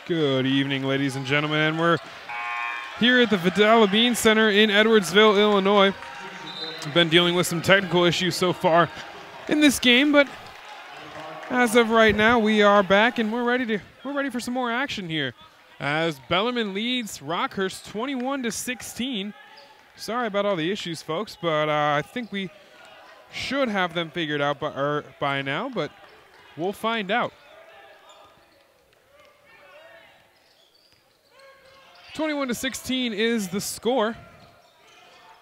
Good evening, ladies and gentlemen, and we're here at the Bellarmine Center in Edwardsville, Illinois. We've been dealing with some technical issues so far in this game, but as of right now, we are back and we're ready for some more action here. As Bellarmine leads Rockhurst 21-16. Sorry about all the issues, folks, but I think we should have them figured out by now, but we'll find out. 21-16 is the score.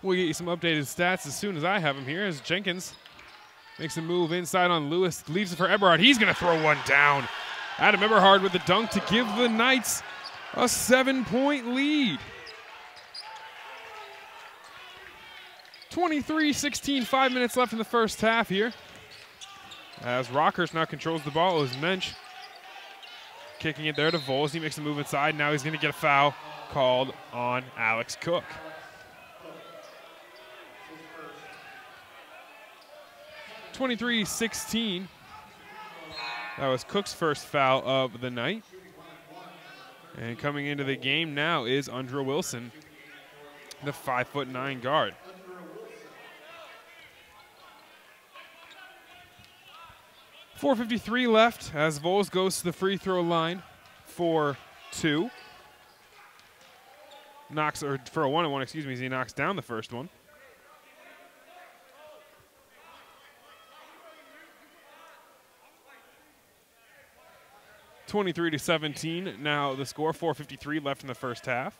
We'll get you some updated stats as soon as I have them here, as Jenkins makes a move inside on Lewis, leaves it for Eberhard. He's going to throw one down. Adam Eberhard with the dunk to give the Knights a 7-point lead. 23-16, 5 minutes left in the first half here. As Rockhurst now controls the ball, it was Mensch kicking it there to Vols. He makes a move inside. Now he's going to get a foul called on Alex Cook. 23-16. That was Cook's first foul of the night. And coming into the game now is Undra Wilson, the 5'9" guard. .453 left as Vols goes to the free throw line for 2. Knocks, or for a 1-1, excuse me, as he knocks down the first one. (23-17) now the score. 4:53 left in the first half.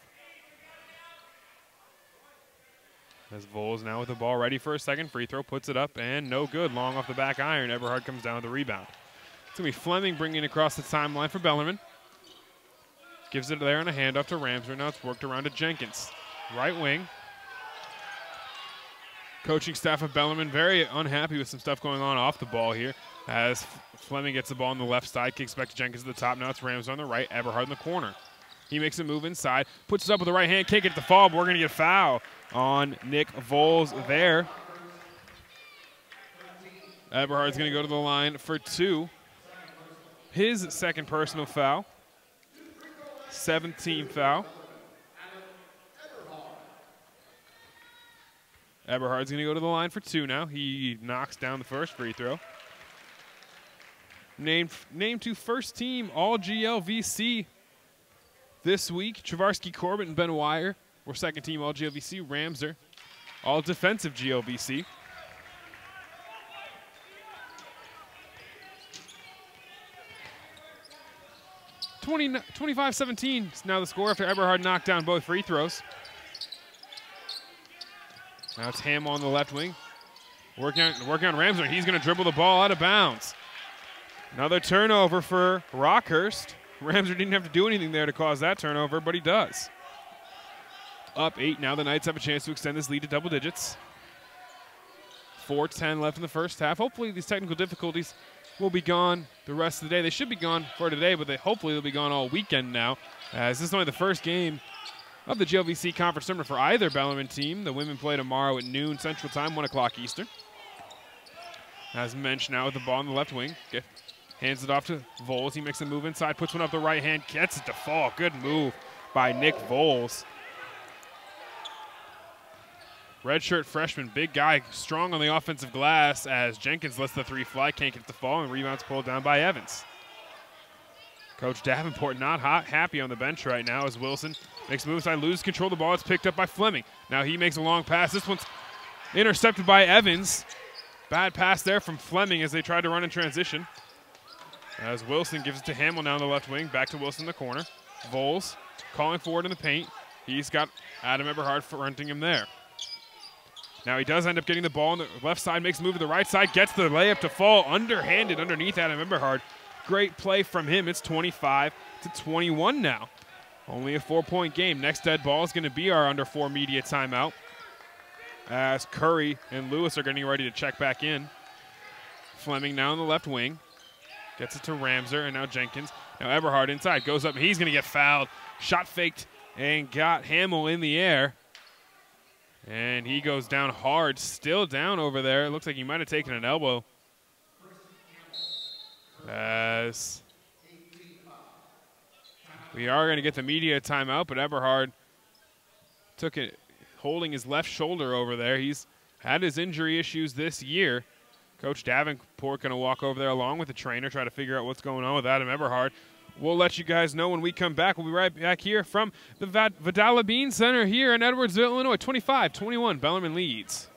As Vols now with the ball ready for a second free throw, puts it up and no good. Long off the back iron. Eberhard comes down with the rebound. It's going to be Fleming bringing it across the timeline for Bellarmine. Gives it there on a handoff to Ramser. Now it's worked around to Jenkins. Right wing. Coaching staff of Bellarmine very unhappy with some stuff going on off the ball here. As Fleming gets the ball on the left side, kicks back to Jenkins at the top. Now it's Ramser on the right, Eberhard in the corner. He makes a move inside, puts it up with the right hand, kick it at the fall, but we're going to get a foul on Nick Vols there. Eberhard's going to go to the line for 2. His second personal foul. 17th foul. Eberhard's going to go to the line for 2 now. He knocks down the first free throw. Named to first team all GLVC this week. Travarsky, Corbett, and Ben Wire were second team all GLVC. Ramser, all defensive GLVC. (25-17) is now the score after Eberhard knocked down both free throws. Now it's Ham on the left wing. Working on Ramser. He's going to dribble the ball out of bounds. Another turnover for Rockhurst. Ramser didn't have to do anything there to cause that turnover, but he does. Up 8 now. The Knights have a chance to extend this lead to double digits. 4:10 left in the first half. Hopefully these technical difficulties will be gone the rest of the day. They should be gone for today, but hopefully they'll be gone all weekend now, as this is only the first game of the GLVC conference tournament for either Bellarmine team. The women play tomorrow at noon Central Time, 1 o'clock Eastern. As Mensch now with the ball on the left wing. Hands it off to Vols. He makes a move inside, puts one up the right hand, gets it to fall. Good move by Nick Vols. Redshirt freshman, big guy, strong on the offensive glass as Jenkins lets the 3 fly, can't get the fall, and rebounds pulled down by Evans. Coach Davenport not happy on the bench right now as Wilson makes a move inside, loses control of the ball. It's picked up by Fleming. Now he makes a long pass. This one's intercepted by Evans. Bad pass there from Fleming as they tried to run in transition. As Wilson gives it to Hamill now on the left wing, back to Wilson in the corner. Vols calling forward in the paint. He's got Adam Eberhard fronting him there. Now he does end up getting the ball on the left side, makes a move to the right side, gets the layup to fall, underhanded underneath Adam Eberhard. Great play from him. It's 25-21 now. Only a 4-point game. Next dead ball is going to be our under 4 media timeout, as Curry and Lewis are getting ready to check back in. Fleming now on the left wing. Gets it to Ramser, and now Jenkins. Now Eberhard inside, goes up, and he's going to get fouled. Shot faked and got Hamill in the air. And he goes down hard, still down over there. It looks like he might have taken an elbow. As we are going to get the media timeout, but Eberhard took it, holding his left shoulder over there. He's had his injury issues this year. Coach Davenport going to walk over there along with the trainer, try to figure out what's going on with Adam Eberhard. We'll let you guys know when we come back. We'll be right back here from the Bellarmine Center here in Edwardsville, Illinois. 25-21, Bellarmine leads.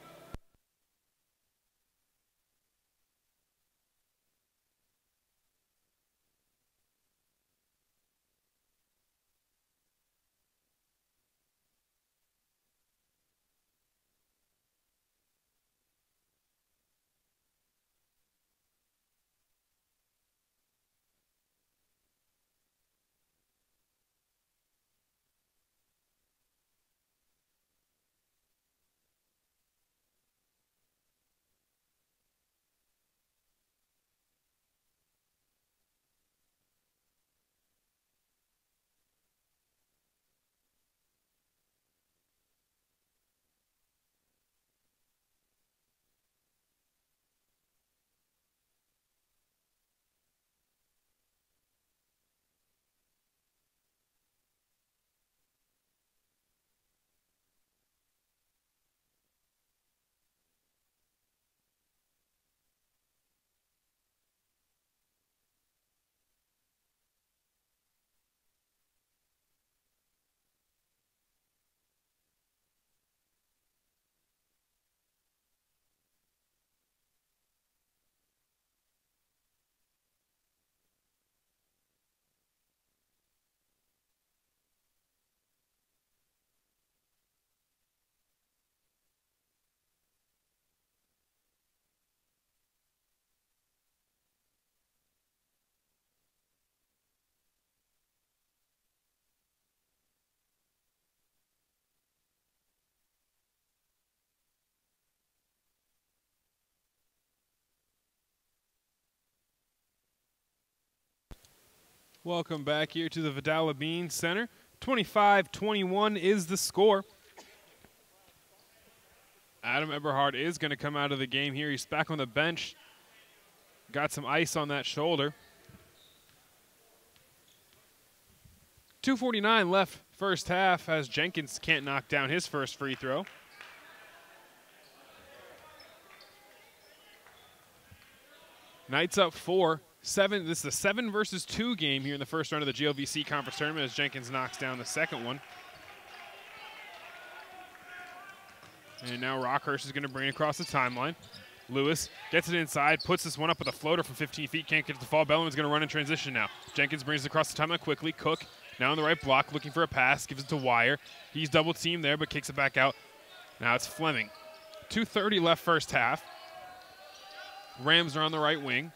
Welcome back here to the Bellarmine Center. 25-21 is the score. Adam Eberhard is going to come out of the game here. He's back on the bench. Got some ice on that shoulder. 2:49 left first half as Jenkins can't knock down his first free throw. Knights up 4-7. This is a 7 versus 2 game here in the first round of the GLVC conference tournament as Jenkins knocks down the second one. And now Rockhurst is going to bring it across the timeline. Lewis gets it inside, puts this one up with a floater from 15 feet, can't get it to fall. Bellarmine's going to run in transition now. Jenkins brings it across the timeline quickly. Cook now on the right block, looking for a pass, gives it to Wire. He's double teamed there, but kicks it back out. Now it's Fleming. 2:30 left first half. Rams are on the right wing.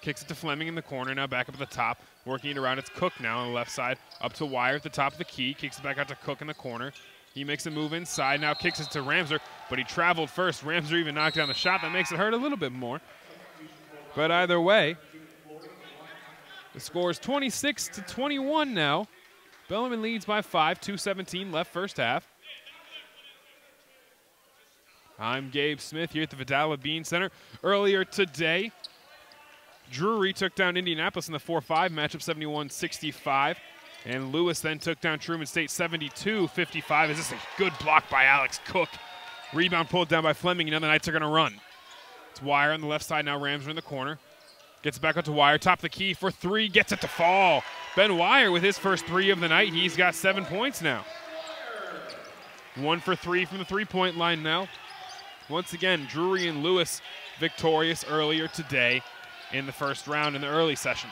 Kicks it to Fleming in the corner, now back up at the top. Working it around, it's Cook now on the left side. Up to Wire at the top of the key, kicks it back out to Cook in the corner. He makes a move inside, now kicks it to Ramser, but he traveled first. Ramser even knocked down the shot. That makes it hurt a little bit more. But either way, the score is 26-21 now. Bellarmine leads by 5, 2:17 left first half. I'm Gabe Smith here at the Bellarmine Center. Earlier today, Drury took down Indianapolis in the 4-5 matchup, 71-65. And Lewis then took down Truman State 72-55. Is this a good block by Alex Cook? Rebound pulled down by Fleming, and now the Knights are going to run. It's Wire on the left side now. Rams are in the corner. Gets back up to Wire. Top of the key for 3. Gets it to fall. Ben Wire with his first 3 of the night. He's got 7 points now. 1 for 3 from the three-point line now. Once again, Drury and Lewis victorious earlier today in the first round in the early session.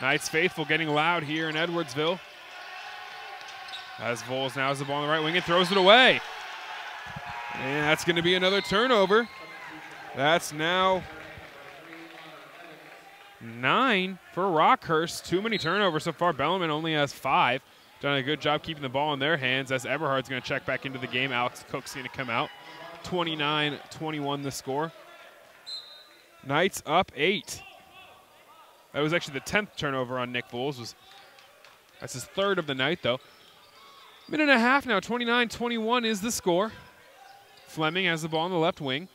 Knights faithful getting loud here in Edwardsville. As Voles now has the ball on the right wing and throws it away. And that's going to be another turnover. That's now 9 for Rockhurst. Too many turnovers so far. Bellarmine only has 5. Done a good job keeping the ball in their hands as Eberhard's going to check back into the game. Alex Cook's going to come out. 29-21 the score. Knights up 8. That was actually the 10th turnover on Nick Voles. That's his 3rd of the night, though. Minute and a half now, 29-21 is the score. Fleming has the ball on the left wing.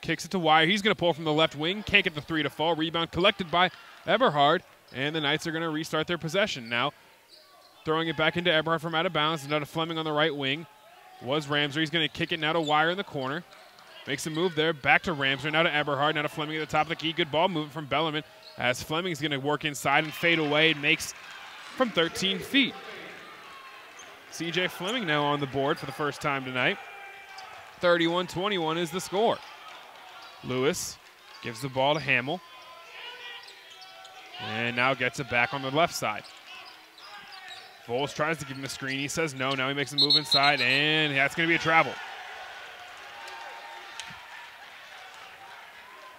Kicks it to Wire. He's going to pull from the left wing. Can't get the 3 to fall. Rebound collected by Eberhard. And the Knights are going to restart their possession. Now throwing it back into Eberhard from out of bounds. Now to Fleming on the right wing. Was Ramser. He's going to kick it now to Wire in the corner. Makes a move there. Back to Ramser. Now to Eberhard. Now to Fleming at the top of the key. Good ball movement from Bellarmine. As Fleming's going to work inside and fade away. It makes from 13 feet. CJ Fleming now on the board for the first time tonight. 31-21 is the score. Lewis gives the ball to Hamill. And now gets it back on the left side. Voles tries to give him a screen. He says no. Now he makes a move inside, and that's going to be a travel.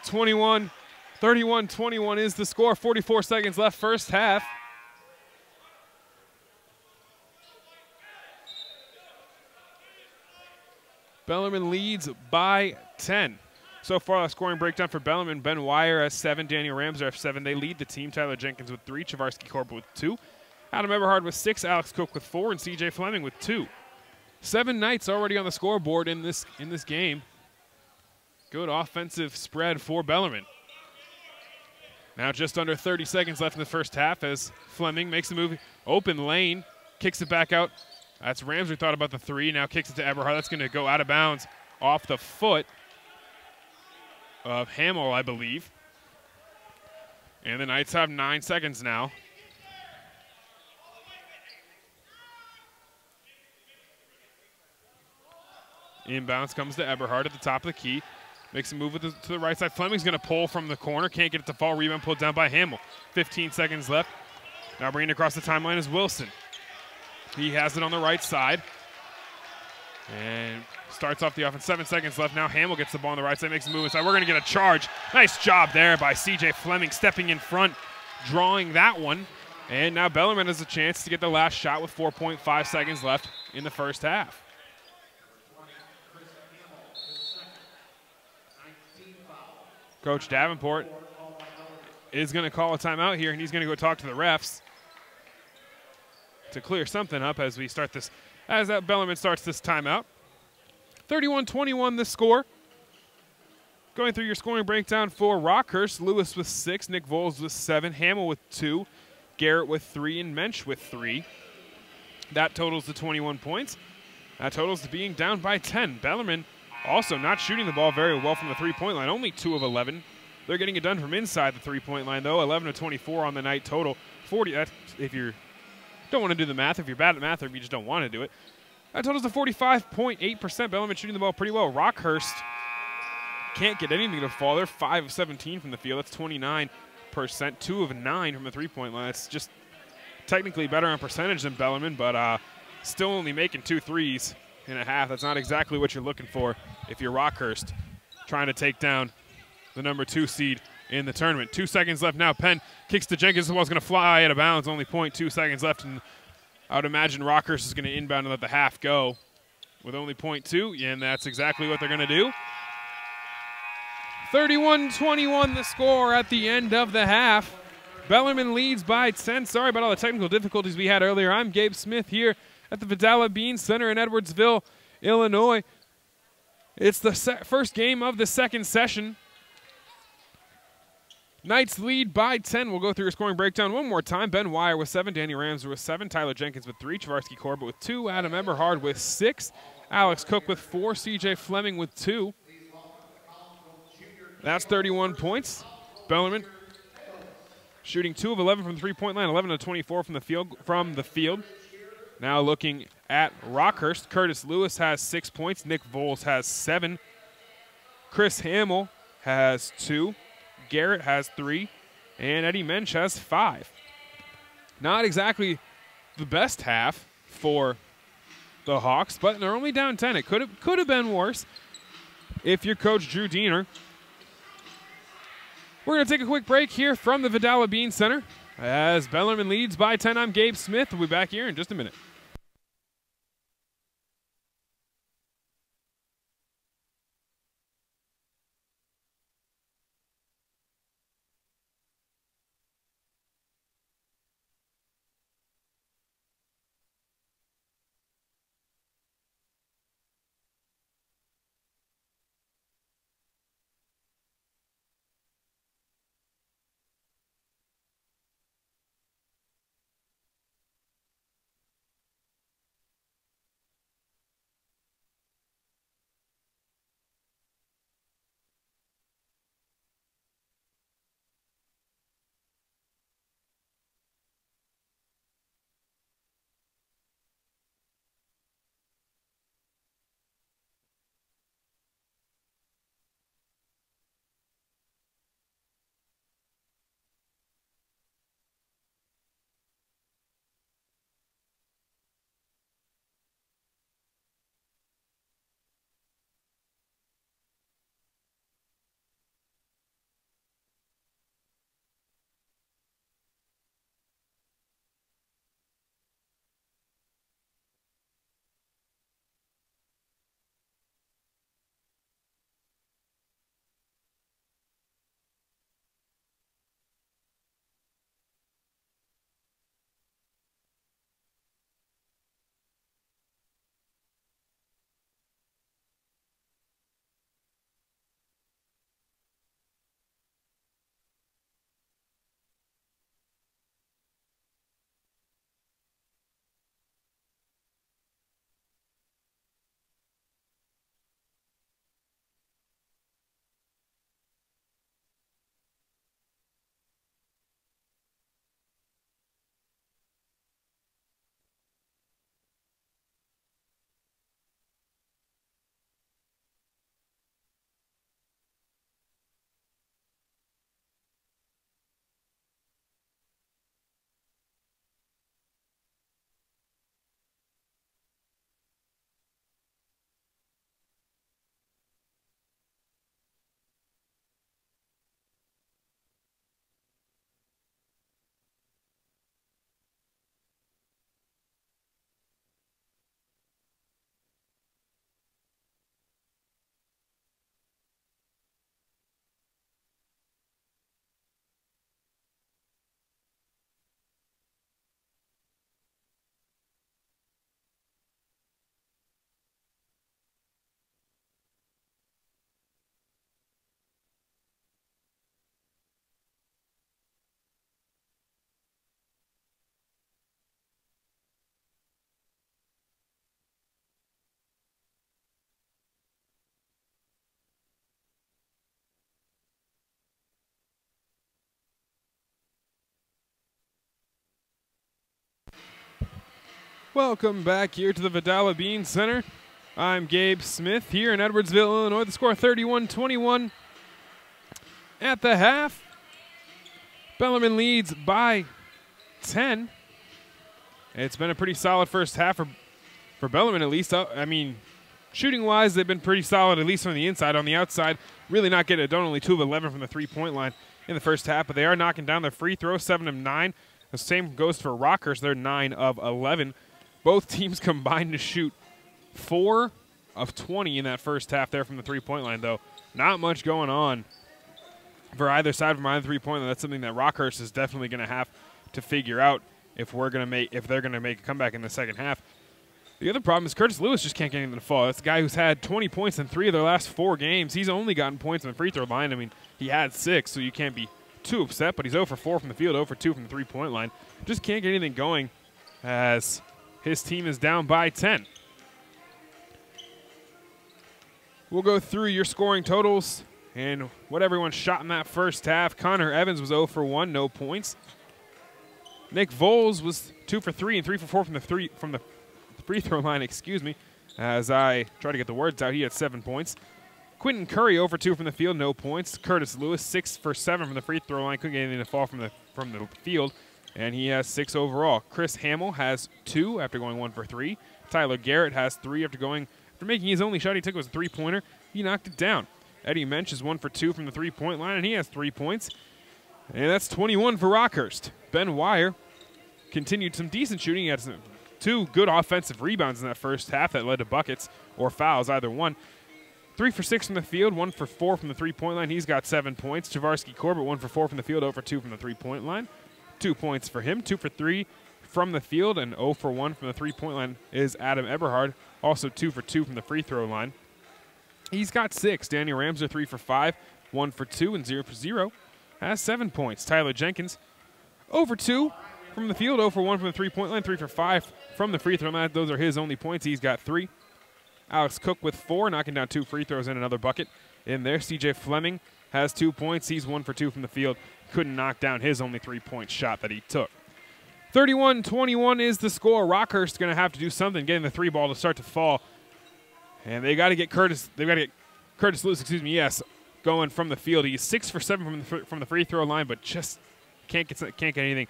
31-21 is the score. 44 seconds left first half. Bellarmine leads by 10. So far, the scoring breakdown for Bellarmine: Ben Wire has 7, Daniel Ramser has 7. They lead the team. Tyler Jenkins with 3, Chavarsky Corp with 2, Adam Eberhard with 6, Alex Cook with 4, and CJ Fleming with 2. 7 Knights already on the scoreboard in this game. Good offensive spread for Bellarmine. Now just under 30 seconds left in the first half as Fleming makes a move. Open lane, kicks it back out. That's Ramser thought about the 3, now kicks it to Eberhard. That's going to go out of bounds off the foot of Hamill, I believe. And the Knights have 9 seconds now. Inbounds comes to Eberhard at the top of the key. Makes a move to the right side. Fleming's going to pull from the corner. Can't get it to fall. Rebound pulled down by Hamill. 15 seconds left. Now bringing it across the timeline is Wilson. He has it on the right side. And starts off the offense. 7 seconds left. Now Hamill gets the ball on the right side. Makes a move inside. We're going to get a charge. Nice job there by CJ Fleming stepping in front, drawing that one. And now Bellarmine has a chance to get the last shot with 4.5 seconds left in the first half. Coach Davenport is going to call a timeout here, and he's going to go talk to the refs to clear something up as we start this, as that Bellarmine starts this timeout. 31-21 the score. Going through your scoring breakdown for Rockhurst, Lewis with 6, Nick Voles with 7, Hamill with 2, Garrett with 3, and Mensch with 3. That totals to 21 points. That totals to being down by 10. Bellarmine also not shooting the ball very well from the three-point line, only 2 of 11. They're getting it done from inside the three-point line, though, 11 of 24 on the night total. 40, that's if you don't want to do the math, if you're bad at math, or if you just don't want to do it. That totals to 45.8%. Bellarmine shooting the ball pretty well. Rockhurst can't get anything to fall. They're 5 of 17 from the field. That's 29%. 2 of 9 from the three-point line. It's just technically better on percentage than Bellarmine, but still only making 2 threes in a half. That's not exactly what you're looking for if you're Rockhurst trying to take down the number 2 seed in the tournament. 2 seconds left now. Penn kicks to Jenkins. The ball's going to fly out of bounds. Only 0.2 seconds left, and I would imagine Rockhurst is going to inbound and let the half go with only 0.2, and that's exactly what they're going to do. 31-21 the score at the end of the half. Bellarmine leads by 10. Sorry about all the technical difficulties we had earlier. I'm Gabe Smith here at the Bellarmine Center in Edwardsville, Illinois. It's the first game of the second session. Knights lead by 10. We'll go through your scoring breakdown one more time. Ben Wire with 7, Danny Ramser with 7, Tyler Jenkins with 3, Chavarsky Corbett with 2, Adam Eberhard with 6, Alex Cook with 4, CJ Fleming with 2. That's 31 points. Bellarmine shooting 2 of 11 from the three-point line, 11 of 24 from the field. Now looking at Rockhurst, Curtis Lewis has 6 points. Nick Voles has 7. Chris Hamill has 2. Garrett has 3. And Eddie Mensch has 5. Not exactly the best half for the Hawks, but they're only down 10. It could have been worse if you're Coach Drew Diener. We're going to take a quick break here from the Bellarmine Center. As Bellarmine leads by 10, I'm Gabe Smith. We'll be back here in just a minute. Welcome back here to the Bellarmine Center. I'm Gabe Smith here in Edwardsville, Illinois. The score 31-21 at the half. Bellarmine leads by 10. It's been a pretty solid first half for Bellarmine, at least. I mean, shooting-wise, they've been pretty solid, at least from the inside. On the outside, really not getting it done. Only 2 of 11 from the three-point line in the first half, but they are knocking down their free throws, 7 of 9. The same goes for Rockhurst. They're 9 of 11. Both teams combined to shoot 4 of 20 in that first half there from the three-point line, though. Not much going on for either side from either three-point line. That's something that Rockhurst is definitely going to have to figure out if they're going to make a comeback in the second half. The other problem is Curtis Lewis just can't get anything to fall. That's a guy who's had 20 points in 3 of their last 4 games. He's only gotten points on the free throw line. I mean, he had 6, so you can't be too upset, but he's 0 for 4 from the field, 0 for 2 from the three-point line. Just can't get anything going as his team is down by 10. We'll go through your scoring totals and what everyone shot in that first half. Connor Evans was 0 for 1, no points. Nick Voles was 2 for 3 and 3 for 4 from the free throw line, excuse me. As I try to get the words out, he had 7 points. Quentin Curry 0 for 2 from the field, no points. Curtis Lewis 6 for 7 from the free throw line, couldn't get anything to fall from the field, and he has 6 overall. Chris Hamill has 2 after going 1 for 3. Tyler Garrett has 3 after making his only shot he took was a three-pointer. He knocked it down. Eddie Mensch is 1 for 2 from the three-point line, and he has 3 points. And that's 21 for Rockhurst. Ben Wire continued some decent shooting. He had 2 good offensive rebounds in that first half that led to buckets or fouls, either one. 3 for 6 from the field, 1 for 4 from the three-point line. He's got 7 points. Javarsky Corbett 1 for 4 from the field, 0 for 2 from the three-point line. 2 points for him. 2 for 3 from the field, and 0 for 1 from the three-point line is Adam Eberhard, also 2 for 2 from the free throw line. He's got 6. Danny Ramser 3 for 5, 1 for 2, and 0 for 0 has 7 points. Tyler Jenkins 0 for 2 from the field, 0 for 1 from the three-point line, 3 for 5 from the free throw line. Those are his only points. He's got 3. Alex Cook with 4, knocking down 2 free throws and another bucket in there. CJ Fleming has 2 points. He's 1 for 2 from the field. Couldn't knock down his only 3-point shot that he took. 31-21 is the score. Rockhurst going to have to do something, getting the 3 ball to start to fall. And they got to get Curtis Lewis, yes, going from the field. He's 6 for 7 from the free throw line, but just can't get anything.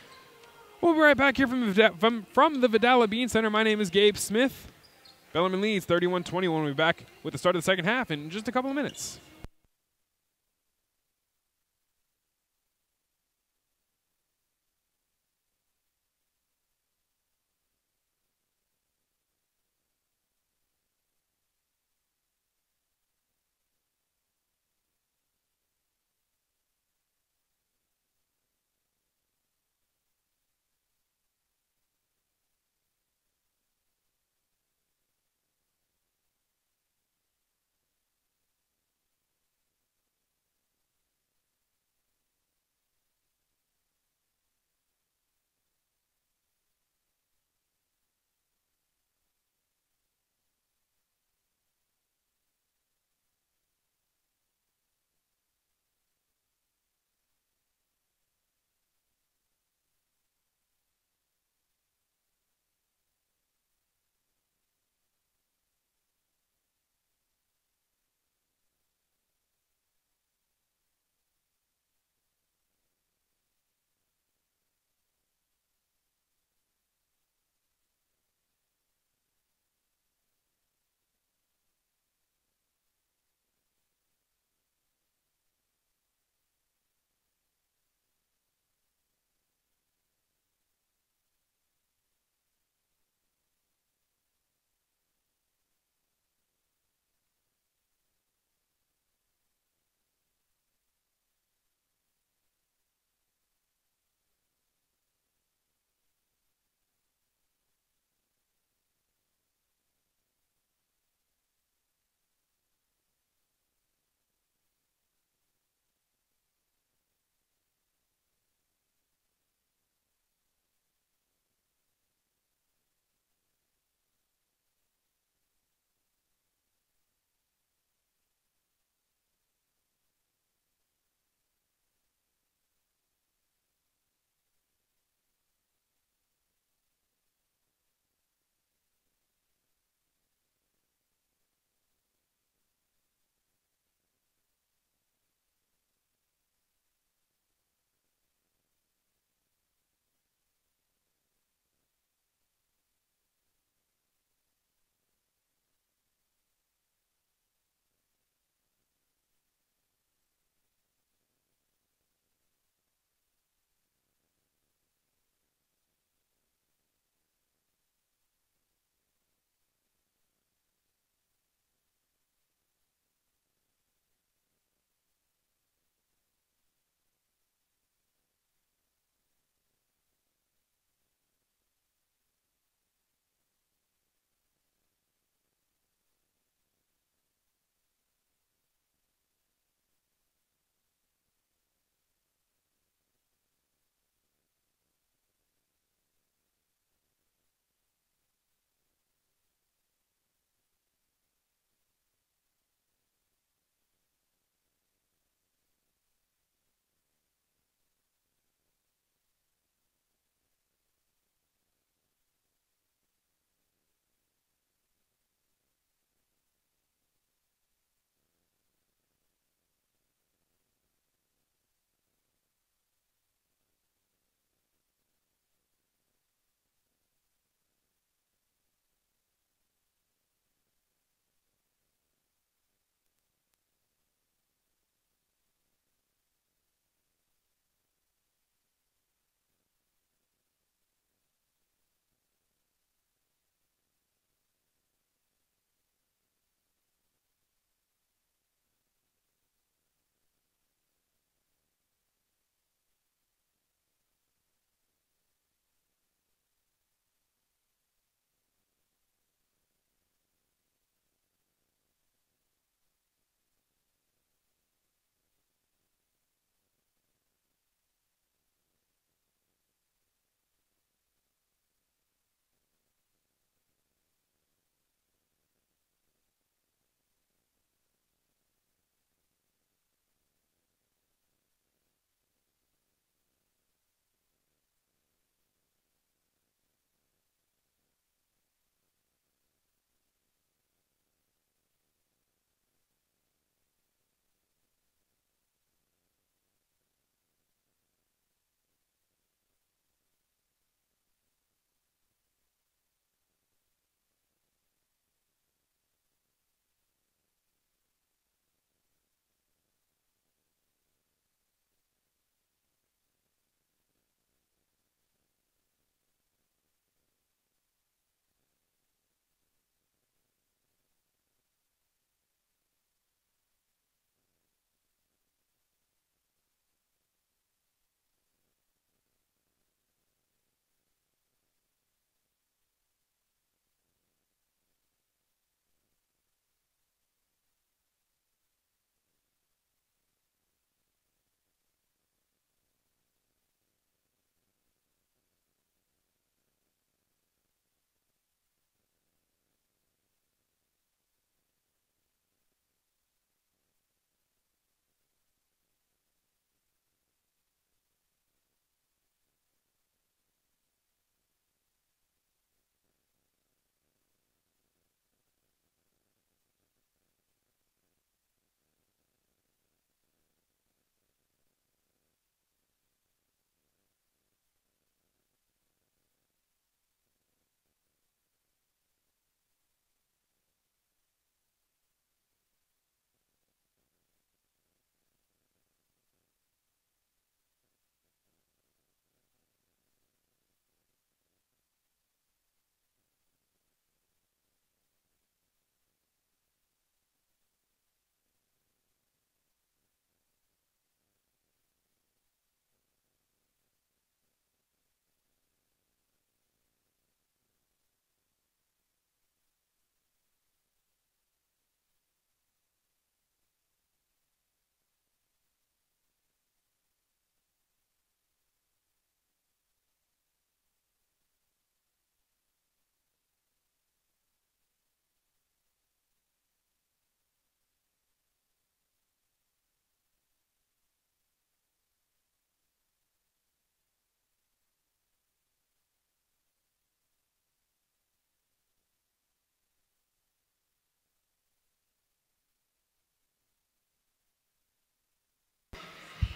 We'll be right back here from the Bellarmine Center. My name is Gabe Smith. Bellarmine leads 31-21. We'll be back with the start of the second half in just a couple of minutes.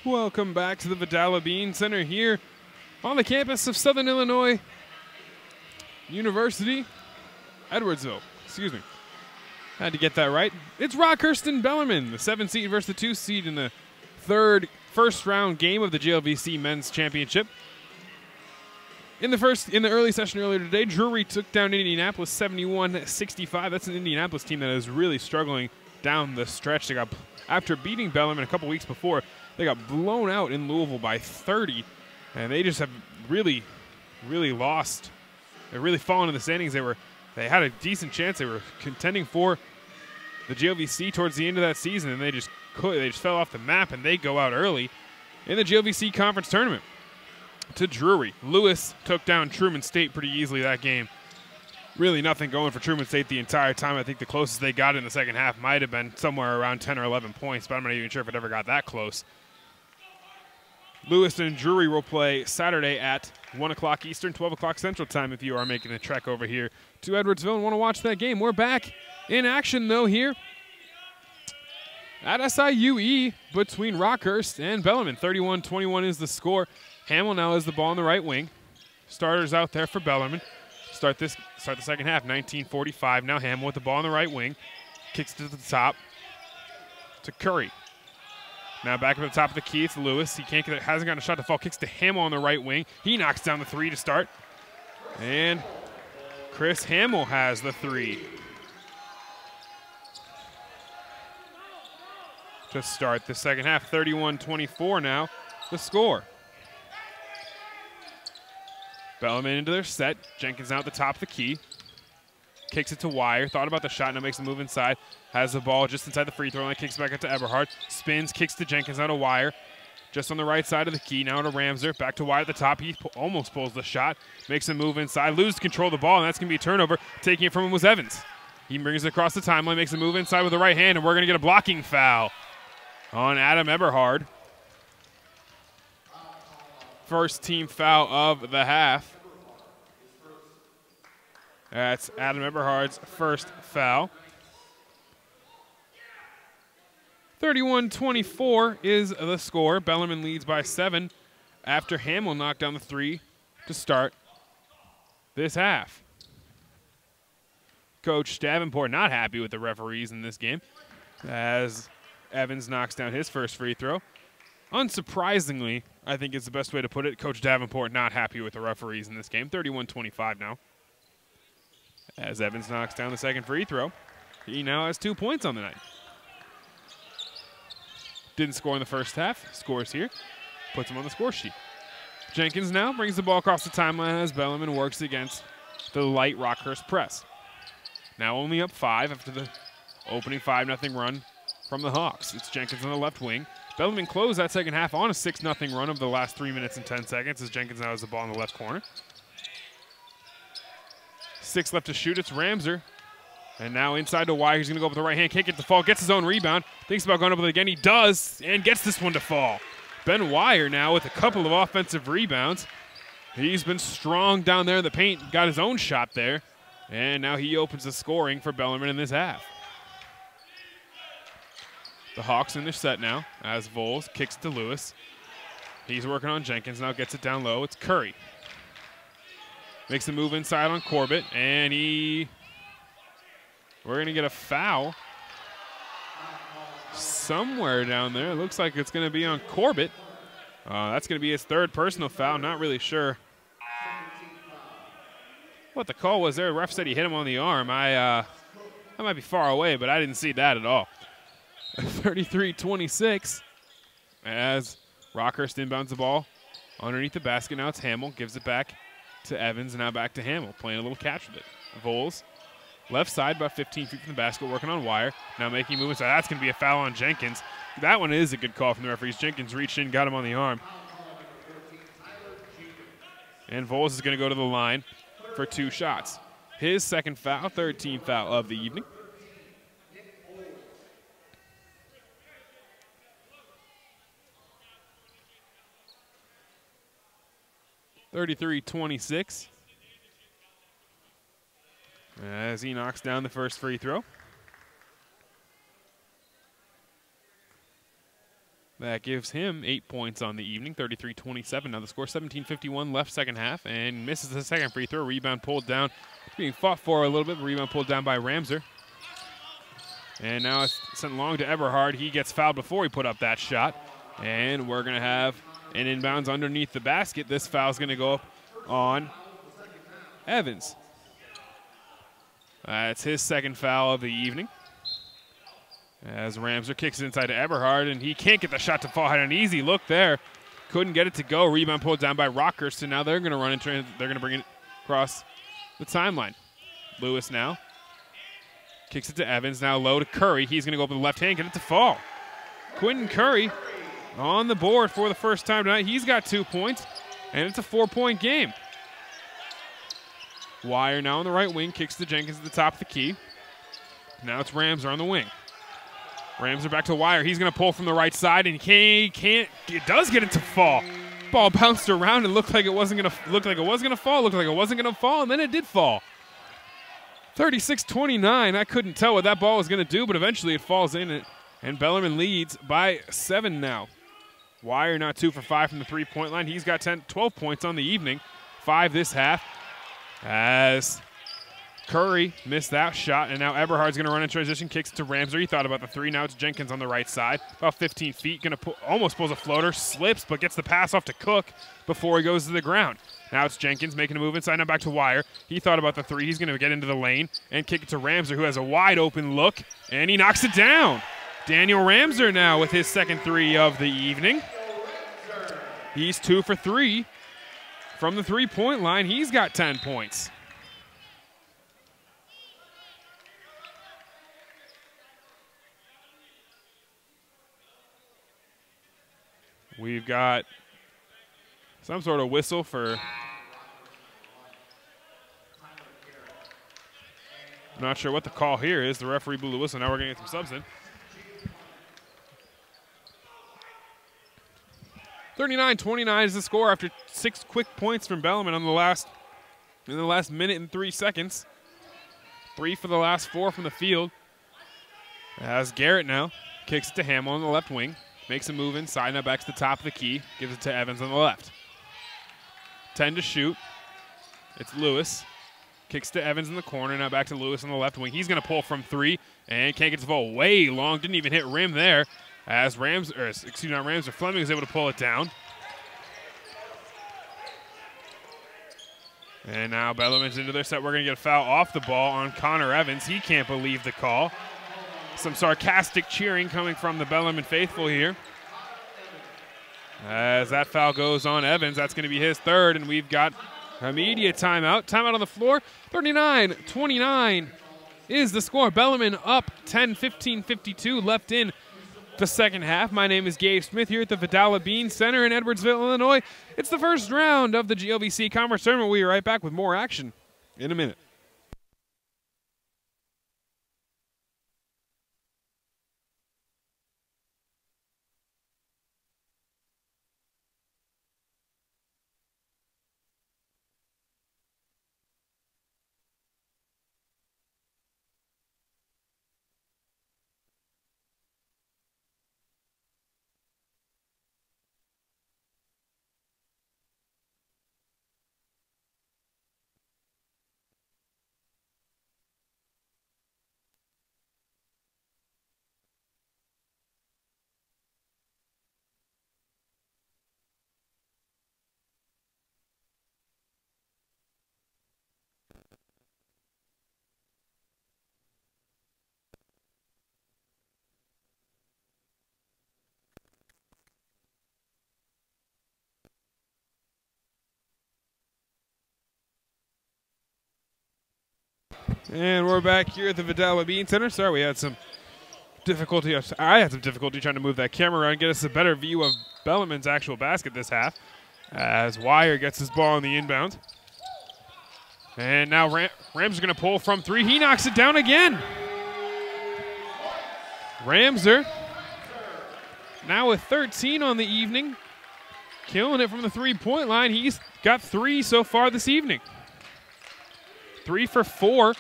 Welcome back to the Bellarmine Center here on the campus of Southern Illinois University, Edwardsville. Excuse me. Had to get that right. It's Rockhurst and Bellarmine, the 7 seed versus the 2 seed in the first round game of the GLVC Men's Championship. In the early session earlier today, Drury took down Indianapolis 71-65. That's an Indianapolis team that is really struggling down the stretch. They got, after beating Bellarmine a couple weeks before, they got blown out in Louisville by 30, and they just have really lost. They're really fallen in the standings. They had a decent chance. They were contending for the GLVC towards the end of that season, and they just fell off the map, and they go out early in the GLVC conference tournament to Drury. Lewis took down Truman State pretty easily that game. Really nothing going for Truman State the entire time. I think the closest they got in the second half might have been somewhere around 10 or 11 points, but I'm not even sure if it ever got that close. Lewis and Drury will play Saturday at 1 o'clock Eastern, 12 o'clock Central Time if you are making the trek over here to Edwardsville and want to watch that game. We're back in action, though, here at SIUE between Rockhurst and Bellarmine. 31-21 is the score. Hamill now has the ball on the right wing. Starters out there for Bellarmine. Start the second half, 19:45. Now Hamill with the ball on the right wing. Kicks to the top to Curry. Now back up at the top of the key, it's Lewis. He hasn't gotten a shot to fall. Kicks to Hamill on the right wing. He knocks down the 3 to start. And Chris Hamill has the 3 to start the second half. 31-24 now, the score. Bellarmine into their set. Jenkins now at the top of the key. Kicks it to Wire. Thought about the shot. Now makes a move inside. Has the ball just inside the free throw line. Kicks back out to Eberhard. Spins. Kicks to Jenkins out of Wire. Just on the right side of the key. Now to Ramser. Back to Wire at the top. He almost pulls the shot. Makes a move inside. Loses control of the ball, and that's going to be a turnover. Taking it from him was Evans. He brings it across the timeline. Makes a move inside with the right hand, and we're going to get a blocking foul on Adam Eberhard. First team foul of the half. That's Adam Eberhard's first foul. 31-24 is the score. Bellarmine leads by 7 after Hamill knocked down the 3 to start this half. Coach Davenport not happy with the referees in this game as Evans knocks down his first free throw. Unsurprisingly, I think is the best way to put it, Coach Davenport not happy with the referees in this game. 31-25 now. As Evans knocks down the second free throw, he now has 2 points on the night. Didn't score in the first half, scores here, puts him on the score sheet. Jenkins now brings the ball across the timeline as Bellarmine works against the light Rockhurst press. Now only up 5 after the opening 5-0 run from the Hawks. It's Jenkins on the left wing. Bellarmine closed that second half on a 6-0 run of the last 3 minutes and 10 seconds as Jenkins now has the ball in the left corner. 6 left to shoot. It's Ramser. And now inside to Wire. He's going to go up with the right hand. Can't get the fall. Gets his own rebound. Thinks about going up with it again. He does. And gets this one to fall. Ben Wire now with a couple of offensive rebounds. He's been strong down there in the paint. Got his own shot there. And now he opens the scoring for Bellarmine in this half. The Hawks in their set now as Voles kicks to Lewis. He's working on Jenkins. Now gets it down low. It's Curry. Makes the move inside on Corbett, and we're going to get a foul somewhere down there. It looks like it's going to be on Corbett. That's going to be his 3rd personal foul. Not really sure what the call was there. The ref said he hit him on the arm. I might be far away, but I didn't see that at all. 33-26 as Rockhurst inbounds the ball underneath the basket. Now it's Hamill. Gives it back to Evans, and now back to Hamill, playing a little catch with it. Voles, left side, about 15 feet from the basket, working on Wire. Now making movements. So that's going to be a foul on Jenkins. That one is a good call from the referees. Jenkins reached in, got him on the arm. And Voles is going to go to the line for 2 shots. His second foul, 3rd team foul of the evening. (33-26) as he knocks down the first free throw. That gives him 8 points on the evening, 33-27. Now the score, 17:51 left second half, and misses the second free throw. Rebound pulled down, being fought for a little bit. Rebound pulled down by Ramser. And now it's sent long to Eberhard. He gets fouled before he put up that shot. And we're going to have an inbounds underneath the basket. This foul's going to go up on Evans. It's his second foul of the evening. As Ramser kicks it inside to Eberhard, and he can't get the shot to fall. Had an easy look there. Couldn't get it to go. Rebound pulled down by Rockhurst, and now they're going to run into it. They're going to bring it across the timeline. Lewis now kicks it to Evans. Now low to Curry. He's going to go up with the left hand, get it to fall. Quentin Curry on the board for the first time tonight. He's got 2 points, and it's a 4-point game. Wire now on the right wing, kicks to Jenkins at the top of the key. Now it's Ramser on the wing. Ramser back to Wire. He's going to pull from the right side, and he can't. It does get it to fall. Ball bounced around and looked like it wasn't going to fall. Looked like it wasn't going to fall, and then it did fall. 36-29. I couldn't tell what that ball was going to do, but eventually it falls in, and Bellarmine leads by 7 now. Wire now 2 for 5 from the three-point line. He's got 12 points on the evening, 5 this half. As Curry missed that shot, and now Eberhard's going to run in transition, kicks to Ramser. He thought about the three. Now it's Jenkins on the right side, about 15 feet. Going to almost pulls a floater, slips, but gets the pass off to Cook before he goes to the ground. Now it's Jenkins making a move inside, now back to Wire. He thought about the three. He's going to get into the lane and kick it to Ramser, who has a wide open look, and he knocks it down. Daniel Ramser now with his second three of the evening. He's 2 for 3 from the three-point line. He's got 10 points. We've got some sort of whistle for, I'm not sure what the call here is. The referee blew the whistle. Now we're going to get some subs in. 39-29 is the score after 6 quick points from Bellarmine in the last minute and 3 seconds. 3 for the last 4 from the field. As Garrett now kicks it to Hamill on the left wing. Makes a move inside, now back to the top of the key. Gives it to Evans on the left. 10 to shoot. It's Lewis. Kicks to Evans in the corner, now back to Lewis on the left wing. He's going to pull from 3 and can't get the ball way long. Didn't even hit rim there. As Fleming is able to pull it down. And now Bellarmine's into their set. We're going to get a foul off the ball on Connor Evans. He can't believe the call. Some sarcastic cheering coming from the Bellarmine faithful here. As that foul goes on Evans, that's going to be his third, and we've got immediate timeout. Timeout on the floor. 39-29 is the score. Bellarmine up 10-15-52 left in the second half. My name is Gabe Smith here at the Bellarmine Center in Edwardsville, Illinois. It's the first round of the GLVC Conference Tournament. We'll be right back with more action in a minute. And we're back here at the Bellarmine Center. Sorry, we had some difficulty. I had some difficulty trying to move that camera around and get us a better view of Bellarmine's actual basket this half. As Wire gets his ball on the inbound. And now Ramser going to pull from 3. He knocks it down again. Ramser now with 13 on the evening. Killing it from the three-point line. He's got 3 so far this evening. 3 for 4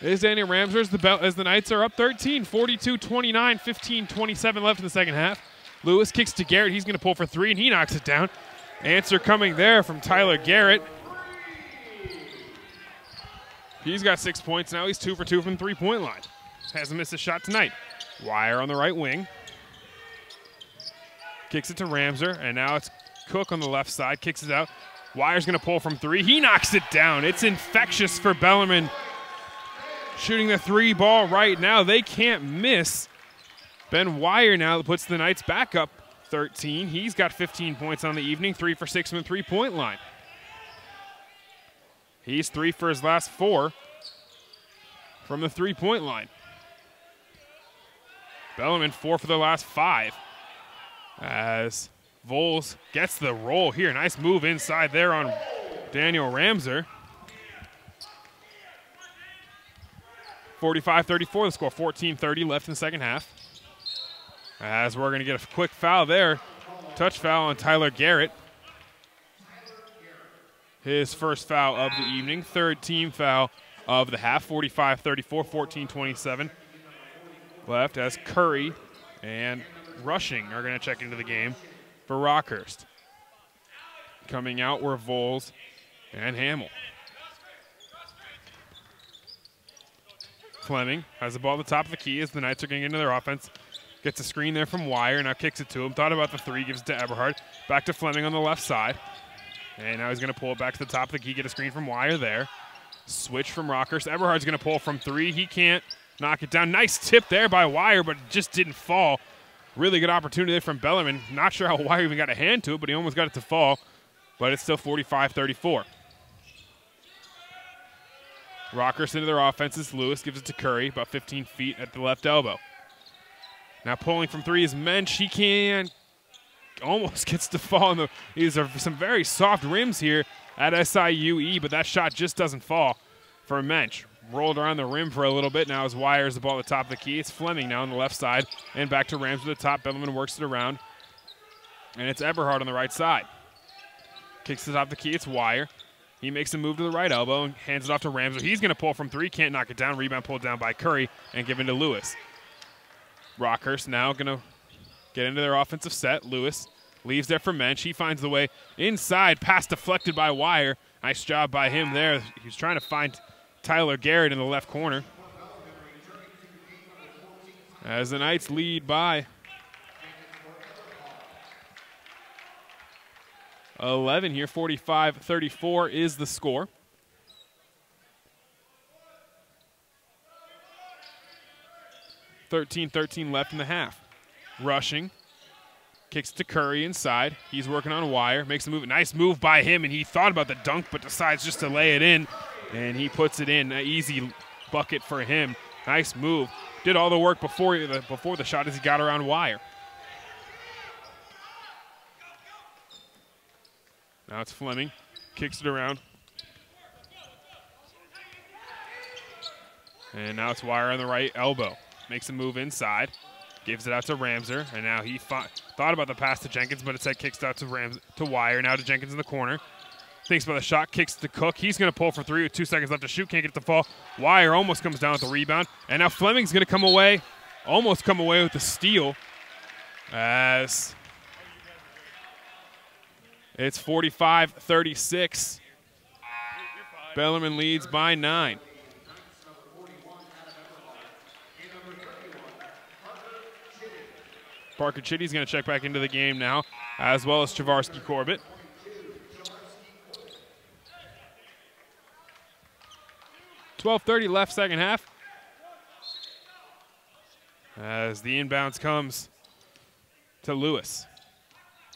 is Daniel Ramser as the Knights are up 13, 42-29, 15-27 left in the second half. Lewis kicks to Garrett. He's going to pull for three, and he knocks it down. Answer coming there from Tyler Garrett. He's got 6 points now. He's 2 for 2 from three-point line. Hasn't missed a shot tonight. Wire on the right wing. Kicks it to Ramser, and now it's Cook on the left side. Kicks it out. Wire's going to pull from three. He knocks it down. It's infectious for Bellarmine. Shooting the three ball right now. They can't miss. Ben Wire now puts the Knights back up 13. He's got 15 points on the evening, 3 for 6 from the three-point line. He's 3 for his last 4 from the three-point line. Bellarmine 4 for the last 5. As Voles gets the roll here. Nice move inside there on Daniel Ramser. 45-34 the score, 14:30 left in the second half. As we're going to get a quick foul there. Touch foul on Tyler Garrett. His first foul of the evening. Third team foul of the half. 45-34, 14:27 left as Curry and Rushing are going to check into the game for Rockhurst. Coming out were Voles and Hamill. Fleming has the ball at the top of the key as the Knights are getting into their offense. Gets a screen there from Wire, now kicks it to him. Thought about the three, gives it to Eberhard. Back to Fleming on the left side. And now he's going to pull it back to the top of the key, get a screen from Wire there. Switch from Rockhurst. Eberhard's going to pull from three. He can't knock it down. Nice tip there by Wire, but it just didn't fall. Really good opportunity there from Bellarmine. Not sure how Wire even got a hand to it, but he almost got it to fall. But it's still 45-34. Rockhurst into their offenses. Lewis gives it to Curry, about 15 feet at the left elbow. Now pulling from three is Mensch. He can almost gets to fall. These are some very soft rims here at SIUE, but that shot just doesn't fall for Mensch. Rolled around the rim for a little bit. Now as Wires the ball at the top of the key. It's Fleming now on the left side and back to Rams at the top. Bellarmine works it around. And it's Eberhard on the right side. Kicks it off the key. It's Wire. He makes a move to the right elbow and hands it off to Ramser. He's going to pull from three. Can't knock it down. Rebound pulled down by Curry and given to Lewis. Rockhurst now going to get into their offensive set. Lewis leaves there for Mensch. He finds the way inside. Pass deflected by Wire. Nice job by him there. He was trying to find Tyler Garrett in the left corner. As the Knights lead by 11 here, 45-34 is the score. .13 left in the half. Rushing. Kicks to Curry inside. He's working on Wire. Makes a move. Nice move by him, and he thought about the dunk, but decides just to lay it in. And he puts it in. An easy bucket for him. Nice move. Did all the work before the shot as he got around Wire. Now it's Fleming. Kicks it around. And now it's Wire on the right elbow. Makes a move inside. Gives it out to Ramser. And now he thought about the pass to Jenkins, but instead kicks it out to Wire. Now to Jenkins in the corner. Thinks about the shot. Kicks to Cook. He's going to pull for three with 2 seconds left to shoot. Can't get it to fall. Wire almost comes down with the rebound. And now Fleming's going to come away. Almost come away with the steal. As it's 45-36. Bellarmine leads by 9. Parker Chitty's going to check back into the game now, as well as Chavarsky Corbett. .12:30 left second half. As the inbounds comes to Lewis.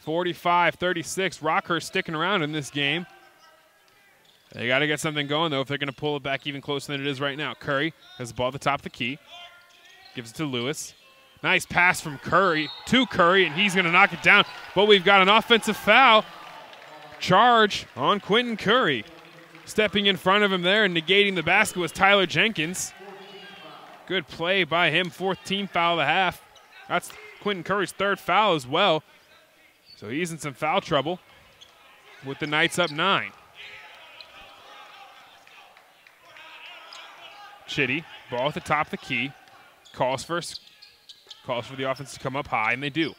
45-36. Rockhurst sticking around in this game. They got to get something going, though, if they're going to pull it back even closer than it is right now. Curry has the ball at the top of the key. Gives it to Lewis. Nice pass from Curry to Curry, and he's going to knock it down. But we've got an offensive foul charge on Quentin Curry. Stepping in front of him there and negating the basket was Tyler Jenkins. Good play by him. 4th team foul of the half. That's Quentin Curry's 3rd foul as well. So he's in some foul trouble with the Knights up 9. Chitty, ball at the top of the key. Calls for the offense to come up high, and they do.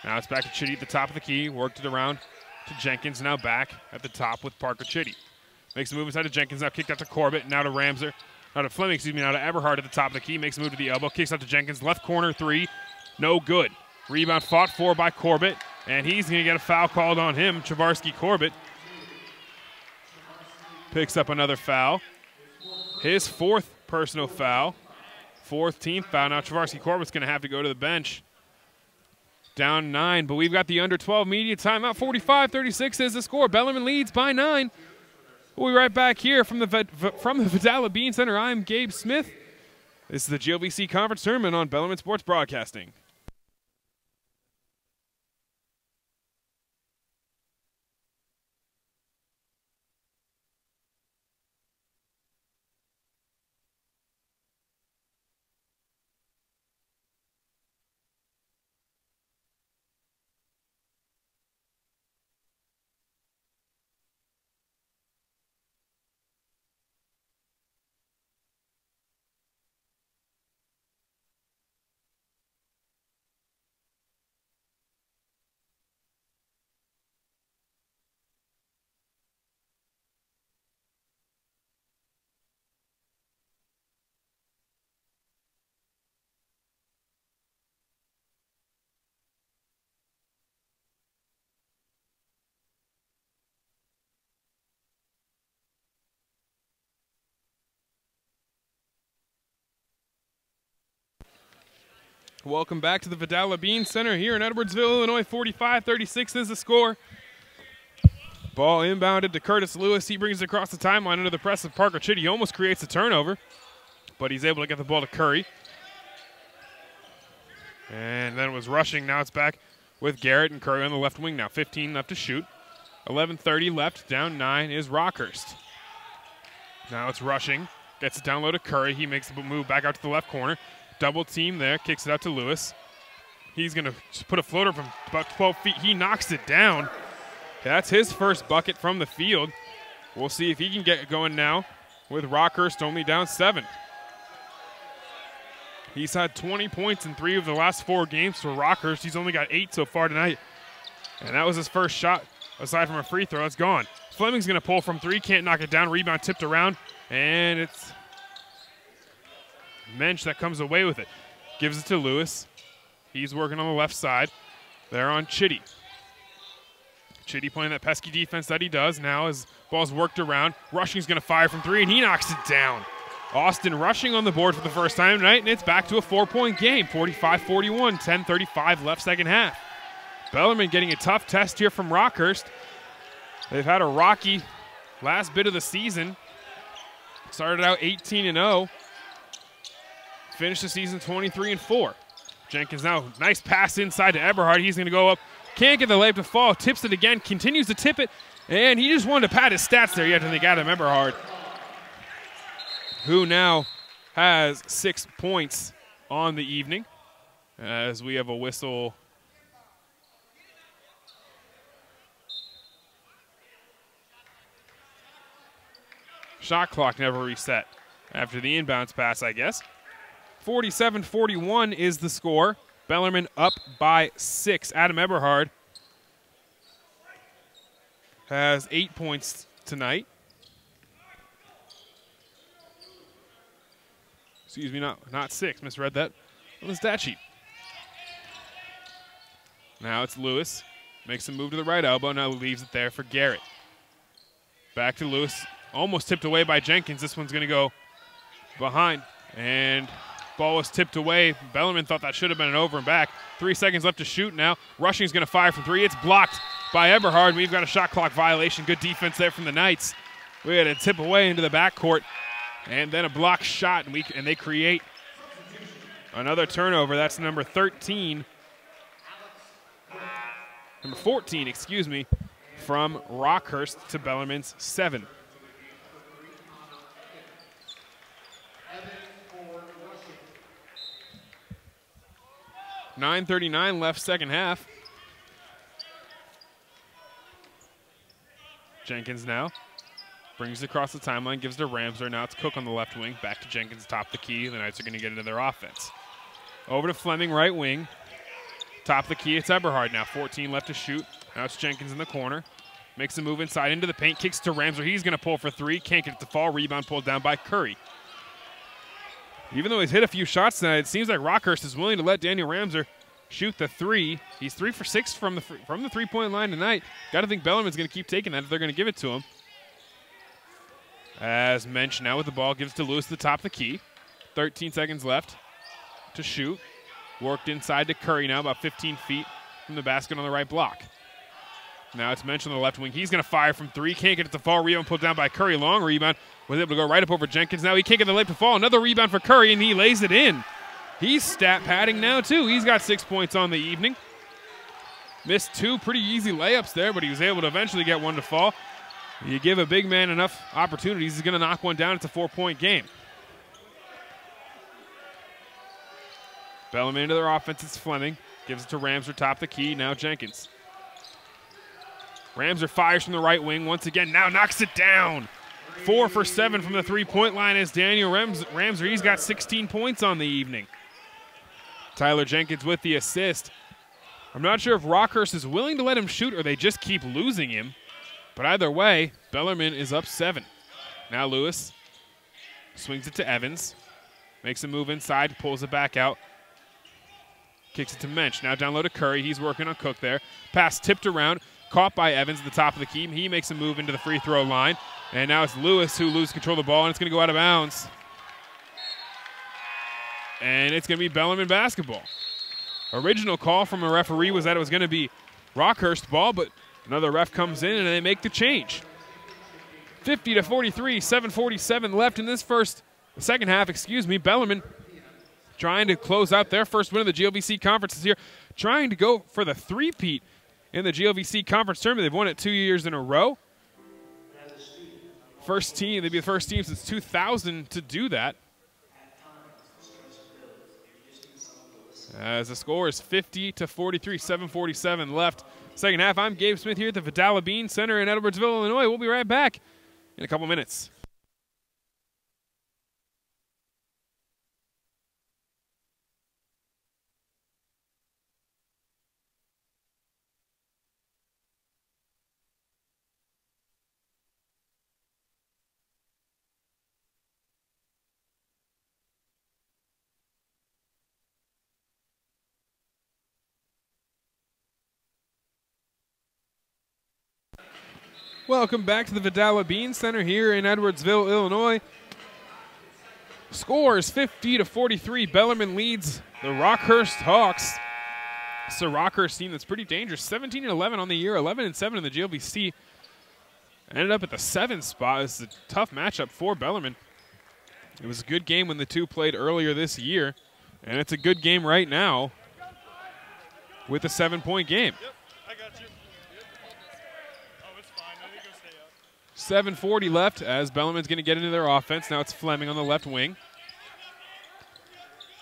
Now it's back to Chitty at the top of the key. Worked it around to Jenkins. Now back at the top with Parker Chitty. Makes a move inside to Jenkins. Now kicked out to Corbett. Now to Ramser. Now to Fleming, excuse me. Now to Eberhard at the top of the key. Makes a move to the elbow. Kicks out to Jenkins. Left corner three. No good. Rebound fought for by Corbett. And he's going to get a foul called on him. Chavarsky Corbett picks up another foul. His fourth personal foul. Fourth team foul. Now Chavarsky Corbett's going to have to go to the bench. Down 9, but we've got the under 12 media timeout. 45-36 is the score. Bellarmine leads by 9. We'll be right back here from the Vidala Bean Center. I'm Gabe Smith. This is the GLVC Conference Tournament on Bellarmine Sports Broadcasting. Welcome back to the Vidala Bean Center here in Edwardsville, Illinois. 45-36 is the score. Ball inbounded to Curtis Lewis. He brings it across the timeline under the press of Parker Chitty. He almost creates a turnover, but he's able to get the ball to Curry. And then it was rushing. Now it's back with Garrett and Curry on the left wing now. 15 left to shoot. 11:30 left. Down 9 is Rockhurst. Now it's rushing. Gets it down low to Curry. He makes the move back out to the left corner. Double team there, kicks it out to Lewis. He's going to put a floater from about 12 feet. He knocks it down. That's his first bucket from the field. We'll see if he can get going now with Rockhurst only down 7. He's had 20 points in 3 of the last 4 games for Rockhurst. He's only got 8 so far tonight. And that was his first shot, aside from a free throw. It's gone. Fleming's going to pull from 3, can't knock it down. Rebound tipped around, and it's Mensch that comes away with it. Gives it to Lewis. He's working on the left side. They're on Chitty. Chitty playing that pesky defense that he does. Now his ball's worked around. Rushing's going to fire from 3, and he knocks it down. Austin Rushing on the board for the first time tonight, and it's back to a 4-point game. 45-41, 10:35 left second half. Bellarmine getting a tough test here from Rockhurst. They've had a rocky last bit of the season. Started out 18-0. Finished the season 23-4. Jenkins now, nice pass inside to Eberhard. He's going to go up. Can't get the layup to fall. Tips it again. Continues to tip it. And he just wanted to pad his stats there. You have to think Adam Eberhard, who now has 6 points on the evening. As we have a whistle. Shot clock never reset after the inbounds pass, I guess. 47-41 is the score. Bellarmine up by 6. Adam Eberhard has 8 points tonight. Excuse me, not 6. Misread that on the stat sheet. Now it's Lewis. Makes a move to the right elbow. Now leaves it there for Garrett. Back to Lewis. Almost tipped away by Jenkins. This one's going to go behind. And ball was tipped away. Bellarmine thought that should have been an over and back. 3 seconds left to shoot now. Rushing's going to fire from 3. It's blocked by Eberhard. We've got a shot clock violation. Good defense there from the Knights. We had a tip away into the backcourt. And then a block shot, and they create another turnover. That's number 13. Number 14, excuse me, from Rockhurst to Bellarmine's 7. .9:39 left second half. Jenkins now brings it across the timeline, gives it to Ramser. Now it's Cook on the left wing. Back to Jenkins, top the key. The Knights are going to get into their offense. Over to Fleming, right wing. Top of the key, it's Eberhard now. 14 left to shoot. Now it's Jenkins in the corner. Makes a move inside into the paint. Kicks to Ramser. He's going to pull for three. Can't get it to fall. Rebound pulled down by Curry. Even though he's hit a few shots tonight, it seems like Rockhurst is willing to let Daniel Ramser shoot the three. He's 3 for 6 from the three-point line tonight. Got to think Bellarmine's going to keep taking that if they're going to give it to him. As Mensch now with the ball gives to Lewis at the top of the key. 13 seconds left to shoot. Worked inside to Curry now, about 15 feet from the basket on the right block. Now it's Mensch on the left wing. He's going to fire from three. Can't get it to fall. Rebound pulled down by Curry. Long rebound. Was able to go right up over Jenkins. Now he can't get the layup to fall. Another rebound for Curry, and he lays it in. He's stat padding now, too. He's got 6 points on the evening. Missed 2 pretty easy layups there, but he was able to eventually get one to fall. You give a big man enough opportunities, he's going to knock one down. It's a 4-point game. Bellarmine into their offense. It's Fleming. Gives it to Ramser, top of the key. Now Jenkins. Ramser fires from the right wing once again. Now knocks it down. 4 for 7 from the three-point line is Daniel Ramser. He's got 16 points on the evening. Tyler Jenkins with the assist. I'm not sure if Rockhurst is willing to let him shoot or they just keep losing him. But either way, Bellarmine is up 7. Now Lewis swings it to Evans. Makes a move inside, pulls it back out. Kicks it to Mensch. Now down low to Curry. He's working on Cook there. Pass tipped around. Caught by Evans at the top of the key. He makes a move into the free throw line. And now it's Lewis who loses control of the ball, and it's going to go out of bounds. And it's going to be Bellarmine basketball. Original call from a referee was that it was going to be Rockhurst ball, but another ref comes in and they make the change. 50-43, 7:47 left in this second half. Bellarmine trying to close out their first win of the GLVC conference this year, trying to go for the three-peat in the GLVC conference tournament. They've won it 2 years in a row. First team, they'd be the first team since 2000 to do that. As the score is 50-43, 7:47 left. Second half, I'm Gabe Smith here at the Bellarmine Center in Edwardsville, Illinois. We'll be right back in a couple minutes. Welcome back to the Bellarmine Center here in Edwardsville, Illinois. Score is 50-43. Bellarmine leads the Rockhurst Hawks. It's a Rockhurst team that's pretty dangerous. 17-11 on the year, 11-7 in the GLVC. Ended up at the 7th spot. It's a tough matchup for Bellarmine. It was a good game when the two played earlier this year, and it's a good game right now with a 7-point game. Yep, I got you. 7:40 left as Bellarmine's going to get into their offense. Now it's Fleming on the left wing.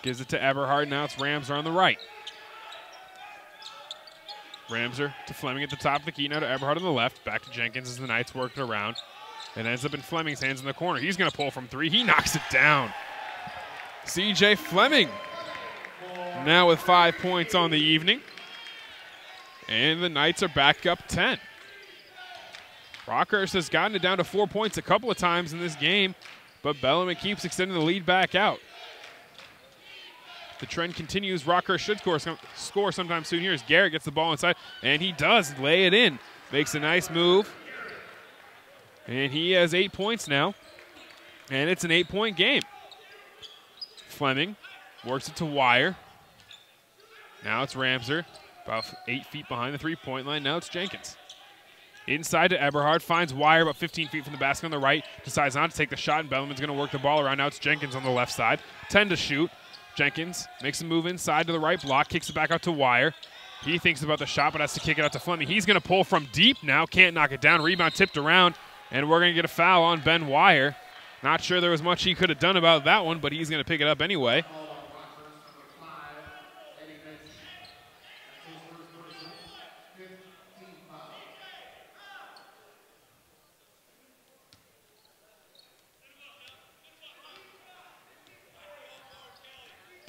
Gives it to Eberhard. Now it's Ramser on the right. Ramser to Fleming at the top of the key. Now to Eberhard on the left. Back to Jenkins as the Knights work it around. It ends up in Fleming's hands in the corner. He's going to pull from three. He knocks it down. C.J. Fleming now with 5 points on the evening. And the Knights are back up 10. Rockhurst has gotten it down to 4 points a couple of times in this game, but Bellarmine keeps extending the lead back out. The trend continues. Rockhurst should score sometime soon here as Garrett gets the ball inside, and he does lay it in. Makes a nice move, and he has 8 points now, and it's an 8-point game. Fleming works it to Wire. Now it's Ramser, about 8 feet behind the three-point line. Now it's Jenkins. Inside to Eberhard, finds Wire about 15 feet from the basket on the right, decides not to take the shot, and Bellarmine's going to work the ball around. Now it's Jenkins on the left side, 10 to shoot. Jenkins makes a move inside to the right block, kicks it back out to Wire. He thinks about the shot, but has to kick it out to Fleming. He's going to pull from deep now, can't knock it down. Rebound tipped around, and we're going to get a foul on Ben Wire. Not sure there was much he could have done about that one, but he's going to pick it up anyway.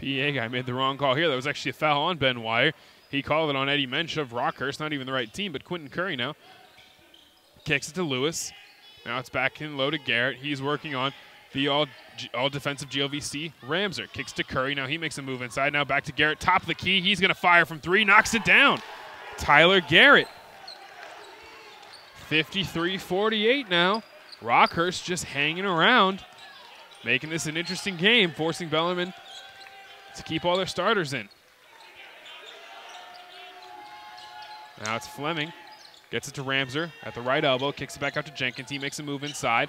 PA guy made the wrong call here. That was actually a foul on Ben Wire. He called it on Eddie Mensch of Rockhurst, not even the right team, but Quentin Curry now. Kicks it to Lewis. Now it's back in low to Garrett. He's working on the all defensive GLVC Ramser. Kicks to Curry. Now he makes a move inside. Now back to Garrett. Top of the key. He's going to fire from three. Knocks it down. Tyler Garrett. 53-48 now. Rockhurst just hanging around, making this an interesting game, forcing Bellarmine to keep all their starters in. Now it's Fleming. Gets it to Ramser at the right elbow. Kicks it back out to Jenkins. He makes a move inside.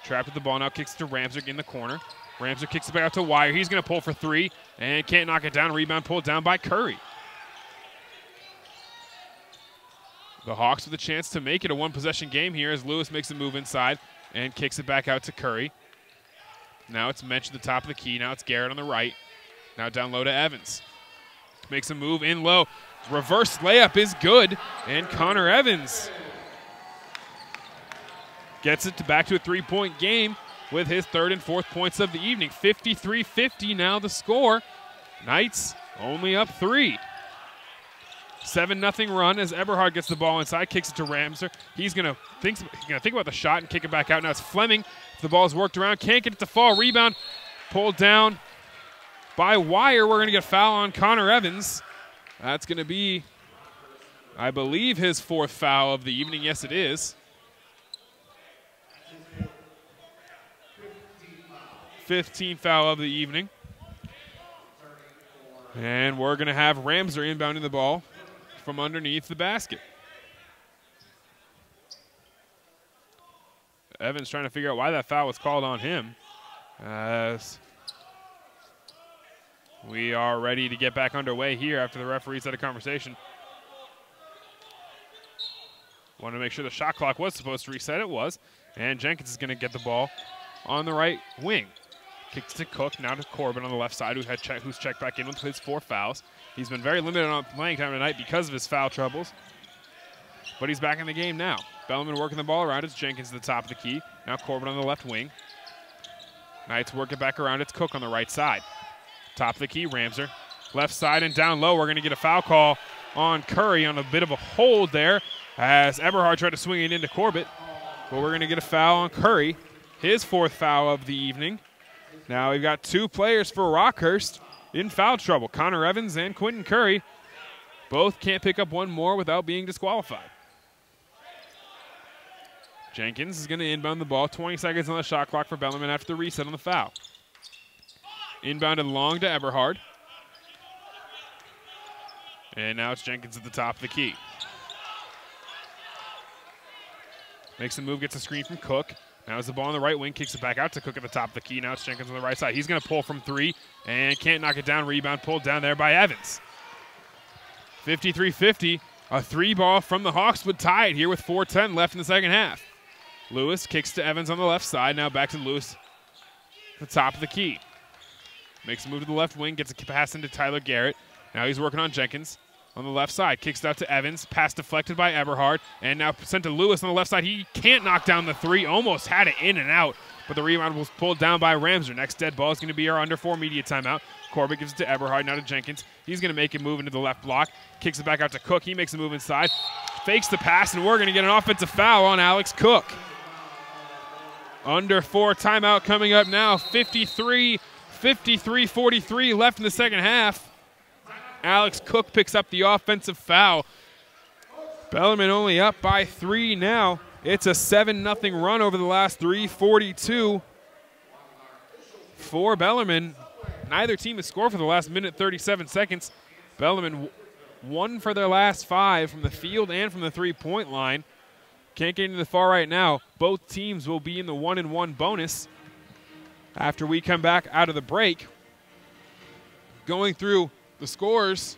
Trapped with the ball now. Kicks it to Ramser in the corner. Ramser kicks it back out to Wire. He's going to pull for three and can't knock it down. Rebound pulled down by Curry. The Hawks with a chance to make it a one-possession game here as Lewis makes a move inside and kicks it back out to Curry. Now it's Mensch at the top of the key. Now it's Garrett on the right. Now down low to Evans. Makes a move in low. Reverse layup is good, and Connor Evans gets it back to a three-point game with his third and fourth points of the evening. 53-50 now the score. Knights only up 3. 7-0 run as Eberhard gets the ball inside, kicks it to Ramser. He's gonna think about the shot and kick it back out. Now it's Fleming. The ball's worked around, can't get it to fall. Rebound pulled down by Wire. We're gonna get a foul on Connor Evans. That's gonna be, I believe, his 4th foul of the evening. Yes, it is. 15th foul of the evening. And we're gonna have Ramser inbounding the ball from underneath the basket. Evans trying to figure out why that foul was called on him, as we are ready to get back underway here after the referees had a conversation. Want to make sure the shot clock was supposed to reset. It was. And Jenkins is going to get the ball on the right wing. Kicks to Cook, now to Corbin on the left side, who's checked back in with his 4 fouls. He's been very limited on playing time tonight because of his foul troubles, but he's back in the game now. Bellarmine working the ball around. It's Jenkins at the top of the key. Now Corbin on the left wing. Knights work it back around. It's Cook on the right side. Top of the key, Ramser. Left side and down low. We're going to get a foul call on Curry on a bit of a hold there as Eberhard tried to swing it into Corbett, but we're going to get a foul on Curry, his 4th foul of the evening. Now we've got 2 players for Rockhurst in foul trouble. Connor Evans and Quentin Curry both can't pick up one more without being disqualified. Jenkins is going to inbound the ball. 20 seconds on the shot clock for Bellarmine after the reset on the foul. Inbounded long to Eberhard. And now it's Jenkins at the top of the key. Makes a move, gets a screen from Cook. Now it's the ball on the right wing, kicks it back out to Cook at the top of the key. Now it's Jenkins on the right side. He's going to pull from 3 and can't knock it down. Rebound pulled down there by Evans. 53-50. A 3 ball from the Hawks would tie it here with 4:10 left in the second half. Lewis kicks to Evans on the left side. Now back to Lewis at the top of the key. Makes a move to the left wing, gets a pass into Tyler Garrett. Now he's working on Jenkins on the left side. Kicks it out to Evans. Pass deflected by Eberhard. And now sent to Lewis on the left side. He can't knock down the 3. Almost had it in and out. But the rebound was pulled down by Ramser. Next dead ball is going to be our under 4 media timeout. Corbett gives it to Eberhard. Now to Jenkins. He's going to make a move into the left block. Kicks it back out to Cook. He makes a move inside. Fakes the pass. And we're going to get an offensive foul on Alex Cook. Under 4 timeout coming up now. 53-43 left in the second half. Alex Cook picks up the offensive foul. Bellarmine only up by 3 now. It's a 7-0 run over the last 3:42 for Bellarmine. Neither team has scored for the last minute 37 seconds. Bellarmine 1 for their last 5 from the field and from the 3-point line. Can't get into the far right now. Both teams will be in the 1-1 bonus after we come back out of the break. Going through the scores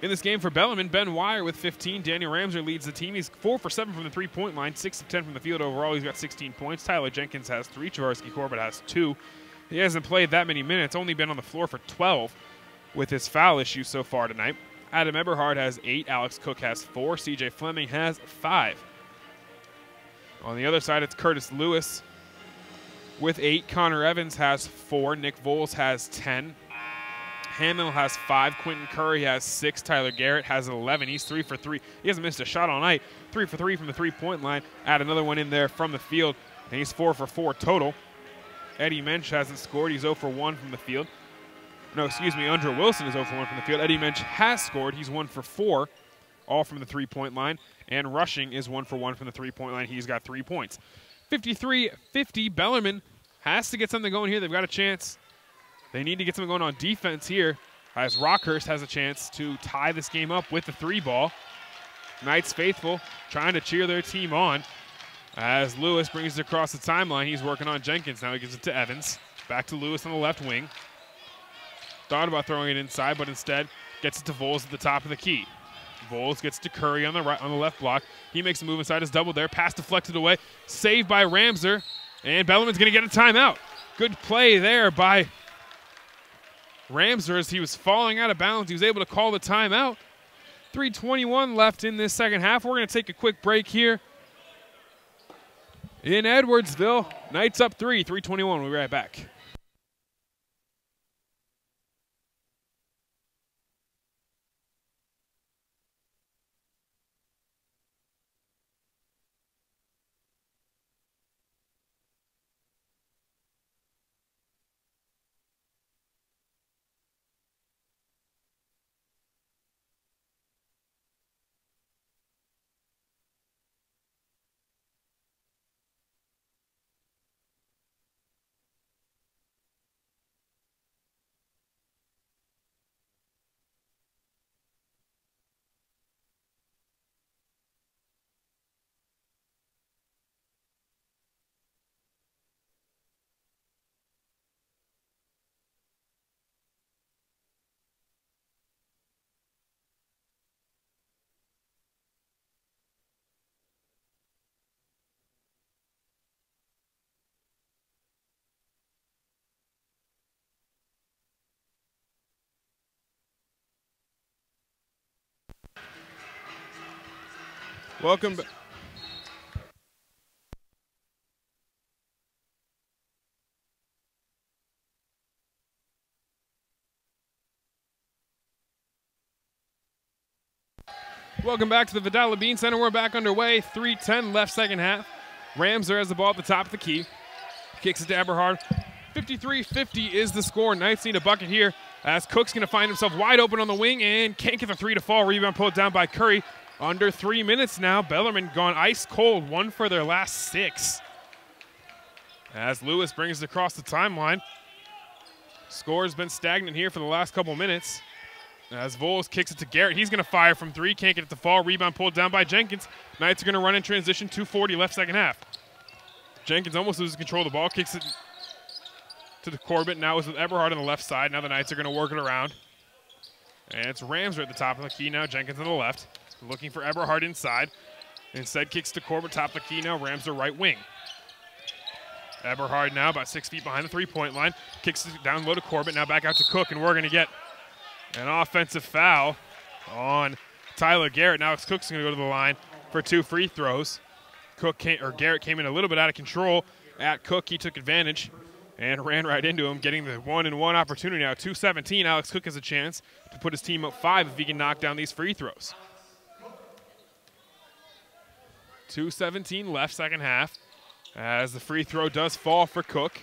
in this game for Bellarmine, Ben Wire with 15. Daniel Ramser leads the team. He's 4 for 7 from the 3-point line, 6 of 10 from the field overall. He's got 16 points. Tyler Jenkins has 3. Jaworski Corbett has 2. He hasn't played that many minutes, only been on the floor for 12 with his foul issue so far tonight. Adam Eberhard has 8. Alex Cook has 4. CJ Fleming has 5. On the other side, it's Curtis Lewis with 8. Connor Evans has 4. Nick Voles has 10. Hamill has 5. Quentin Curry has 6. Tyler Garrett has 11. He's 3 for 3. He hasn't missed a shot all night. 3 for 3 from the three-point line. Add another one in there from the field, and he's 4 for 4 total. Eddie Mensch hasn't scored. He's 0 for 1 from the field. No, excuse me, Andre Wilson is 0 for 1 from the field. Eddie Mensch has scored. He's 1 for 4, all from the three-point line. And rushing is 1 for 1 from the three-point line. He's got 3 points. 53-50, Bellarmine has to get something going here. They've got a chance. They need to get something going on defense here, as Rockhurst has a chance to tie this game up with the 3-ball. Knights faithful trying to cheer their team on as Lewis brings it across the timeline. He's working on Jenkins. Now he gives it to Evans. Back to Lewis on the left wing. Thought about throwing it inside, but instead gets it to Voles at the top of the key. Voles gets to Curry on the right, on the left block. He makes a move inside his double there. Pass deflected away. Saved by Ramser. And Bellarmine's going to get a timeout. Good play there by Ramser as he was falling out of bounds. He was able to call the timeout. 3:21 left in this second half. We're going to take a quick break here in Edwardsville. Knights up 3, 3:21. We'll be right back. Welcome back. Welcome back to the Bellarmine Center. We're back underway. 3:10 left second half. Ramser has the ball at the top of the key. Kicks it to Eberhard. 53-50 is the score. Knights need a bucket here as Cook's going to find himself wide open on the wing and can't get the 3 to fall. Rebound pulled down by Curry. Under 3 minutes now. Bellarmine gone ice cold. 1 for their last 6. As Lewis brings it across the timeline. Score's been stagnant here for the last couple minutes. As Voles kicks it to Garrett. He's going to fire from 3. Can't get it to fall. Rebound pulled down by Jenkins. Knights are going to run in transition. 2:40 left second half. Jenkins almost loses control of the ball. Kicks it to the Corbett. Now it's with Eberhard on the left side. Now the Knights are going to work it around. And it's Ramser at the top of the key now. Jenkins on the left. Looking for Eberhard inside. Instead kicks to Corbett, top of the key now. Ramser right wing. Eberhard now about 6 feet behind the three-point line. Kicks it down low to Corbett. Now back out to Cook, and we're going to get an offensive foul on Tyler Garrett. Now Cook's going to go to the line for 2 free throws. Garrett came in a little bit out of control at Cook. He took advantage and ran right into him, getting the 1-and-1 opportunity now. 2:17. Alex Cook has a chance to put his team up 5 if he can knock down these free throws. 2:17 left second half as the free throw does fall for Cook.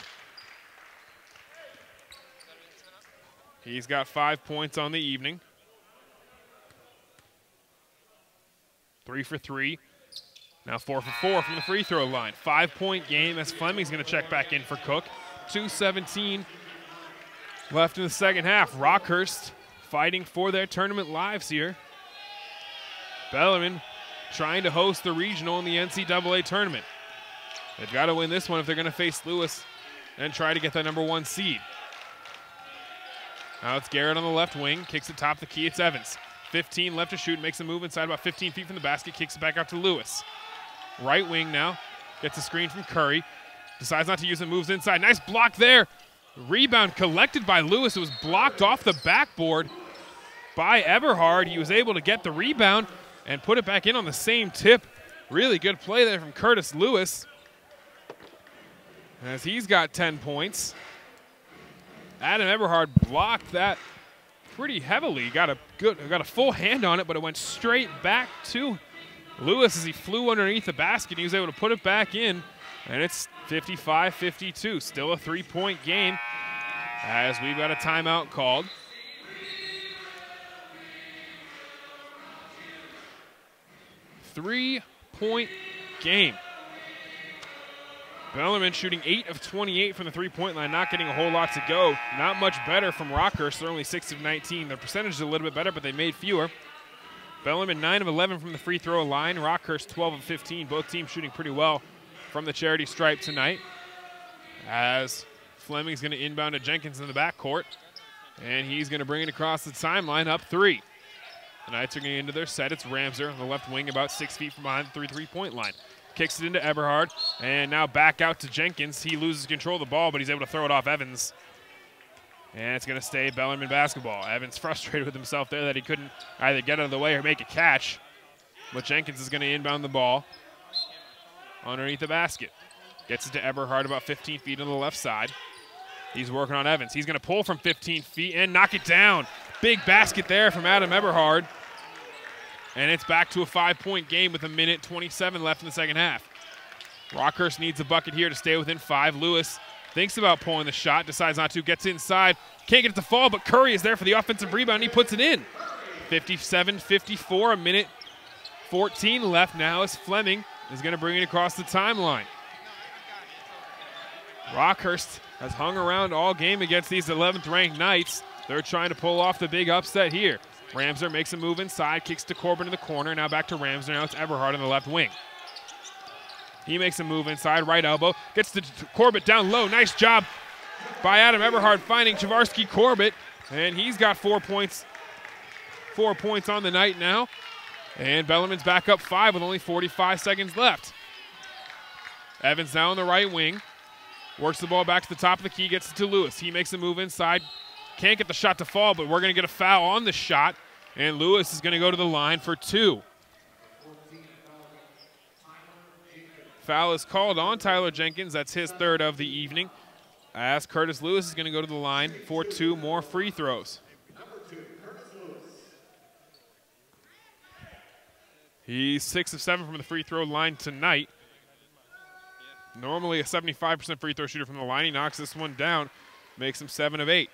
He's got 5 points on the evening. 3 for 3. Now 4 for 4 from the free throw line. 5-point game as Fleming's going to check back in for Cook. 2:17 left in the second half. Rockhurst fighting for their tournament lives here. Bellarmine trying to host the regional in the NCAA tournament. They've got to win this one if they're going to face Lewis and try to get that #1 seed. Now it's Garrett on the left wing, kicks it top of the key, it's Evans. 15 left to shoot, makes a move inside about 15 feet from the basket, kicks it back out to Lewis. Right wing now, gets a screen from Curry, decides not to use it, moves inside. Nice block there. Rebound collected by Lewis. It was blocked off the backboard by Eberhard. He was able to get the rebound and put it back in on the same tip. Really good play there from Curtis Lewis, as he's got 10 points. Adam Eberhard blocked that pretty heavily. Got a full hand on it, but it went straight back to Lewis as he flew underneath the basket. He was able to put it back in, and it's 55-52. Still a 3-point game as we've got a timeout called. Three-point game. Bellarmine shooting 8 of 28 from the three-point line, not getting a whole lot to go. Not much better from Rockhurst. They're only 6 of 19. Their percentage is a little bit better, but they made fewer. Bellarmine 9 of 11 from the free throw line. Rockhurst 12 of 15. Both teams shooting pretty well from the charity stripe tonight. As Fleming's going to inbound to Jenkins in the backcourt, and he's going to bring it across the timeline, up 3. The Knights are getting into their set. It's Ramser on the left wing, about 6 feet from behind the three-point line. Kicks it into Eberhard, and now back out to Jenkins. He loses control of the ball, but he's able to throw it off Evans. And it's going to stay Bellarmine basketball. Evans frustrated with himself there that he couldn't either get out of the way or make a catch. But Jenkins is going to inbound the ball underneath the basket. Gets it to Eberhard about 15 feet on the left side. He's working on Evans. He's going to pull from 15 feet and knock it down. Big basket there from Adam Eberhard. And it's back to a 5-point game with 1:27 left in the second half. Rockhurst needs a bucket here to stay within 5. Lewis thinks about pulling the shot, decides not to, gets inside. Can't get it to fall, but Curry is there for the offensive rebound. He puts it in. 57-54, 1:14 left now as Fleming is going to bring it across the timeline. Rockhurst has hung around all game against these 11th-ranked Knights. They're trying to pull off the big upset here. Ramser makes a move inside, kicks to Corbin in the corner. Now back to Ramser. Now it's Eberhard on the left wing. He makes a move inside, right elbow. Gets to Corbett down low. Nice job by Adam Eberhard finding Chavarsky Corbett. And he's got 4 points. 4 points on the night now. And Bellarmine's back up 5 with only 45 seconds left. Evans now on the right wing. Works the ball back to the top of the key, gets it to Lewis. He makes a move inside. Can't get the shot to fall, but we're going to get a foul on the shot. And Lewis is going to go to the line for 2. Foul is called on Tyler Jenkins. That's his 3rd of the evening. As Curtis Lewis is going to go to the line for 2 more free throws. He's 6 of 7 from the free throw line tonight. Normally a 75% free throw shooter from the line. He knocks this one down, makes him 7 of 8.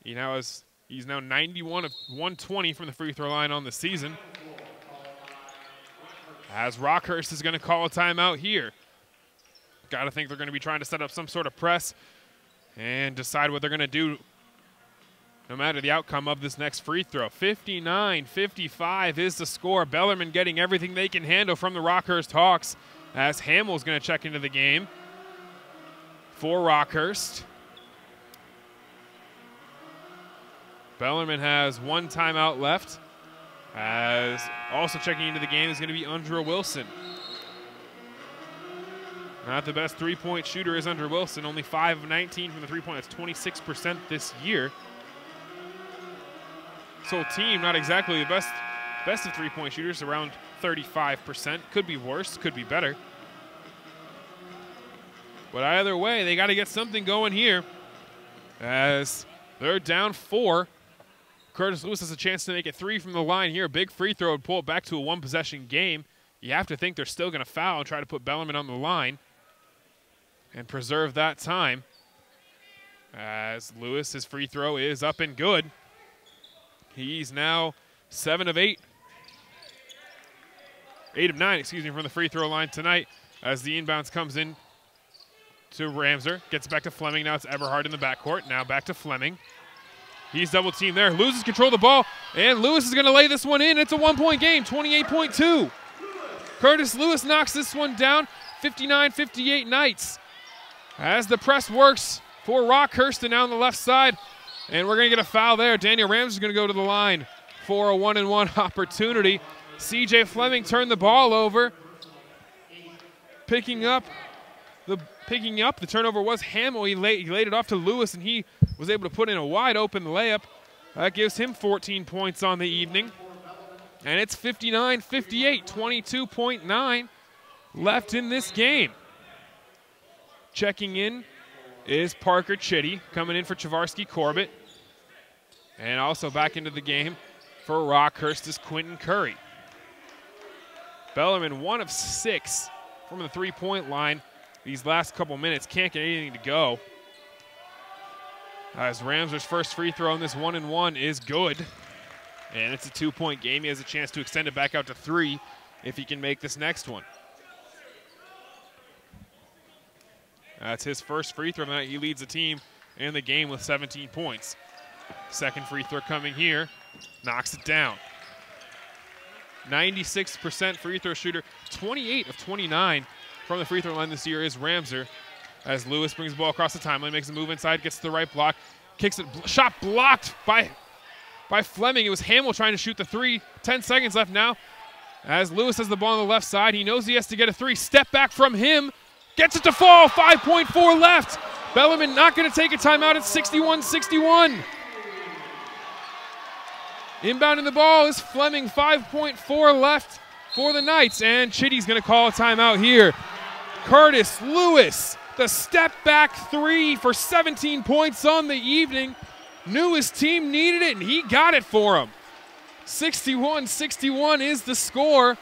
He's now 91 of 120 from the free throw line on the season. As Rockhurst is going to call a timeout here. Got to think they're going to be trying to set up some sort of press and decide what they're going to do no matter the outcome of this next free throw. 59-55 is the score. Bellarmine getting everything they can handle from the Rockhurst Hawks as Hamill's going to check into the game for Rockhurst. Bellarmine has 1 timeout left. As also checking into the game is going to be Undra Wilson. Not the best three-point shooter is Undra Wilson. Only 5 of 19 from the three-point. That's 26% this year. This whole team, not exactly the best of three-point shooters, around 35%. Could be worse, could be better. But either way, they got to get something going here as they're down 4. Curtis Lewis has a chance to make it 3 from the line here. A big free throw would pull it back to a 1-possession game. You have to think they're still going to foul and try to put Bellarmine on the line and preserve that time. As Lewis, his free throw is up and good. He's now 7 of 8. 8 of 9, excuse me, from the free throw line tonight as the inbounds comes in to Ramser. Gets back to Fleming. Now it's Eberhard in the backcourt. Now back to Fleming. He's double teamed there. Loses control of the ball, and Lewis is going to lay this one in. It's a 1-point game, 28.2. Curtis Lewis knocks this one down, 59-58 Knights. As the press works for Rockhurst and now on the left side, and we're going to get a foul there. Daniel Rams is going to go to the line for a 1-and-1 opportunity. C.J. Fleming turned the ball over. Picking up the turnover was Hamill. He laid it off to Lewis, and he was able to put in a wide-open layup. That gives him 14 points on the evening. And it's 59-58, 22.9 left in this game. Checking in is Parker Chitty, coming in for Chavarsky Corbett. And also back into the game for Rockhurst is Quentin Curry. Bellarmine 1 of 6 from the three-point line. These last couple minutes can't get anything to go. As Ramser's first free throw in this 1-and-1 is good. And it's a 2-point game. He has a chance to extend it back out to 3 if he can make this next one. That's his first free throw of the night. He leads the team in the game with 17 points. Second free throw coming here. Knocks it down. 96% free throw shooter. 28 of 29 from the free throw line this year is Ramser. As Lewis brings the ball across the timeline, makes a move inside, gets to the right block, kicks it. Shot blocked by Fleming. It was Hamill trying to shoot the 3. 10 seconds left now. As Lewis has the ball on the left side, he knows he has to get a 3. Step back from him. Gets it to fall. 5.4 left. Bellarmine not going to take a timeout. It's 61-61. Inbounding the ball is Fleming. 5.4 left for the Knights. And Chitty's going to call a timeout here. Curtis Lewis, the step back 3 for 17 points on the evening. Knew his team needed it, and he got it for him. 61-61 is the score.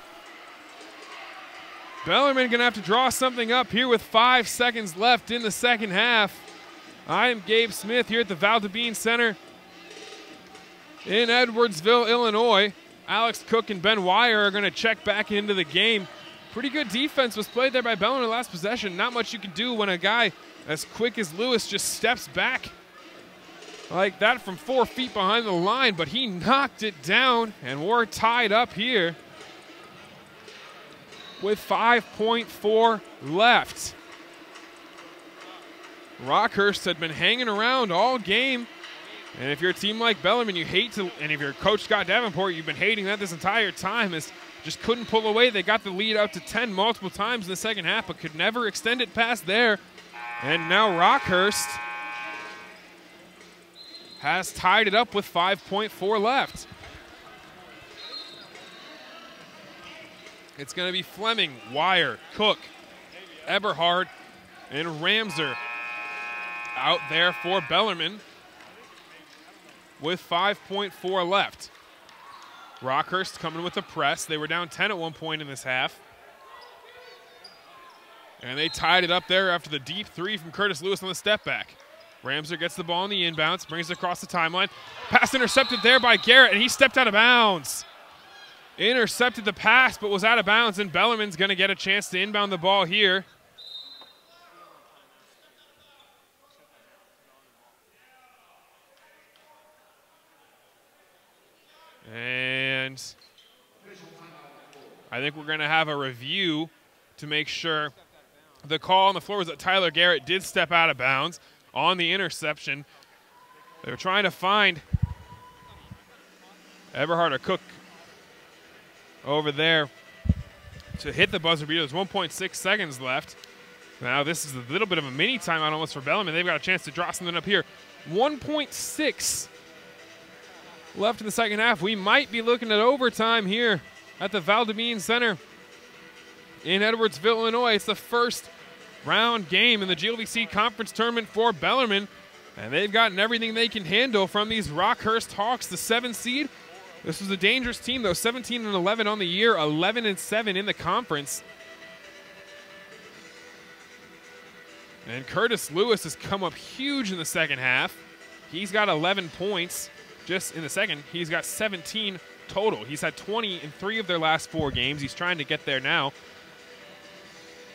Bellarmine going to have to draw something up here with 5 seconds left in the second half. I am Gabe Smith here at the Valdebine Center in Edwardsville, Illinois. Alex Cook and Ben Wire are going to check back into the game. Pretty good defense was played there by Bellarmine last possession. Not much you can do when a guy as quick as Lewis just steps back like that from 4 feet behind the line, but he knocked it down, and we're tied up here with 5.4 left. Rockhurst had been hanging around all game, and if you're a team like Bellarmine, you hate to, and if you're Coach Scott Davenport, you've been hating that this entire time, as just couldn't pull away. They got the lead out to 10 multiple times in the second half, but could never extend it past there. And now Rockhurst has tied it up with 5.4 left. It's going to be Fleming, Wire, Cook, Eberhard, and Ramser out there for Bellarmine with 5.4 left. Rockhurst coming with the press. They were down 10 at one point in this half. And they tied it up there after the deep 3 from Curtis Lewis on the step back. Ramser gets the ball in the inbounds, brings it across the timeline. Pass intercepted there by Garrett, and he stepped out of bounds. Intercepted the pass, but was out of bounds, and Bellarmine's going to get a chance to inbound the ball here. And I think we're going to have a review to make sure. The call on the floor was that Tyler Garrett did step out of bounds on the interception. They were trying to find Eberhard or Cook over there to hit the buzzer beater. There's 1.6 seconds left. Now this is a little bit of a mini timeout almost for Bellarmine. They've got a chance to draw something up here. 1.6 left in the second half. We might be looking at overtime here at the Valdebine Center in Edwardsville, Illinois. It's the first round game in the GLVC conference tournament for Bellarmine, and they've gotten everything they can handle from these Rockhurst Hawks, the 7 seed. This was a dangerous team, though. 17-11 on the year, 11-7 in the conference. And Curtis Lewis has come up huge in the second half. He's got 11 points just in the second. He's got 17 total. He's had 20 in 3 of their last 4 games. He's trying to get there now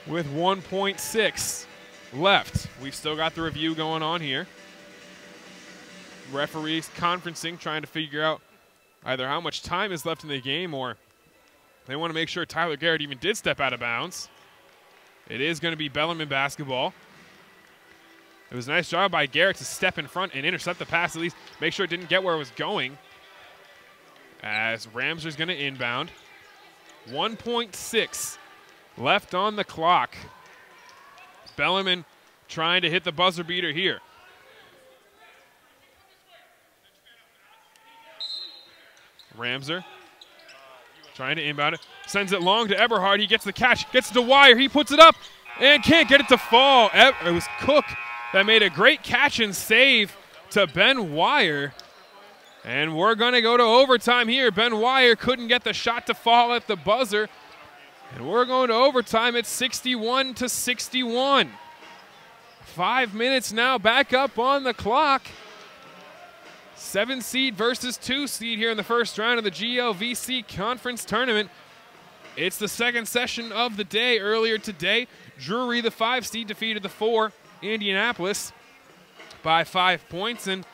with 1.6 left. We've still got the review going on here. Referees conferencing, trying to figure out either how much time is left in the game, or they want to make sure Tyler Garrett even did step out of bounds. It is going to be Bellarmine basketball. It was a nice job by Garrett to step in front and intercept the pass, at least make sure it didn't get where it was going. As Ramser's going to inbound. 1.6 left on the clock. Bellarmine trying to hit the buzzer beater here. Ramser trying to inbound it. Sends it long to Eberhard. He gets the catch. Gets to Wire. He puts it up and can't get it to fall. It was Cook that made a great catch and save to Ben Wire. And we're going to go to overtime here. Ben Wire couldn't get the shot to fall at the buzzer. And we're going to overtime at 61-61. 5 minutes now back up on the clock. 7 seed versus 2 seed here in the first round of the GLVC Conference Tournament. It's the second session of the day. Earlier today, Drury, the 5 seed, defeated the 4, Indianapolis, by 5 points. And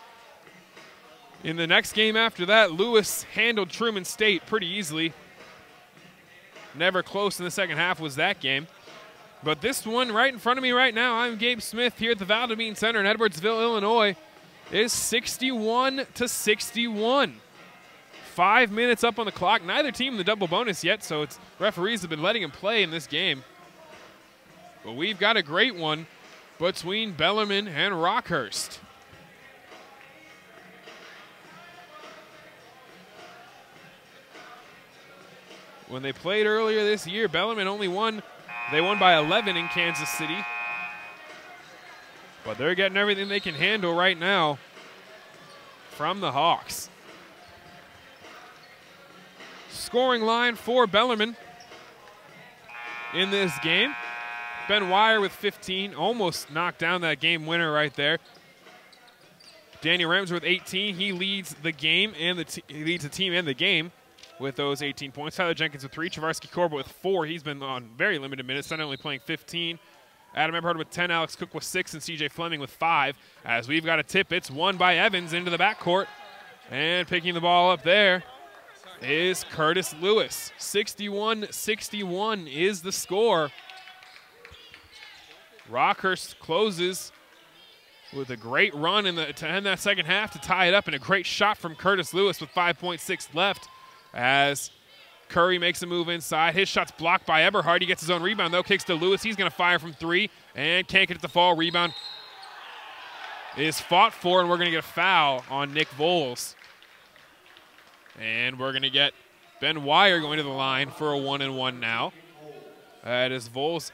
in the next game after that, Lewis handled Truman State pretty easily. Never close in the second half was that game. But this one right in front of me right now, I'm Gabe Smith here at the Bellarmine Center in Edwardsville, Illinois, is 61-61. 5 minutes up on the clock. Neither team in the double bonus yet, so it's referees have been letting him play in this game. But we've got a great one between Bellarmine and Rockhurst. When they played earlier this year, Bellarmine only won. They won by 11 in Kansas City. But they're getting everything they can handle right now from the Hawks. Scoring line for Bellarmine in this game. Ben Wire with 15, almost knocked down that game winner right there. Danny Ramser with 18. He leads the game and he leads the team and the game with those 18 points. Tyler Jenkins with 3. Chavarsky Corbett with 4. He's been on very limited minutes, not only playing 15. Adam Eberhard with 10. Alex Cook with 6. And CJ Fleming with 5. As we've got a tip, it's won by Evans into the backcourt. And picking the ball up there is Curtis Lewis. 61-61 is the score. Rockhurst closes with a great run to end that second half to tie it up, and a great shot from Curtis Lewis with 5.6 left as Curry makes a move inside. His shot's blocked by Eberhard. He gets his own rebound, though. Kicks to Lewis. He's going to fire from 3 and can't get it to fall. Rebound is fought for, and we're going to get a foul on Nick Voles. And we're going to get Ben Wire going to the line for a 1-and-1 now. That is Voles'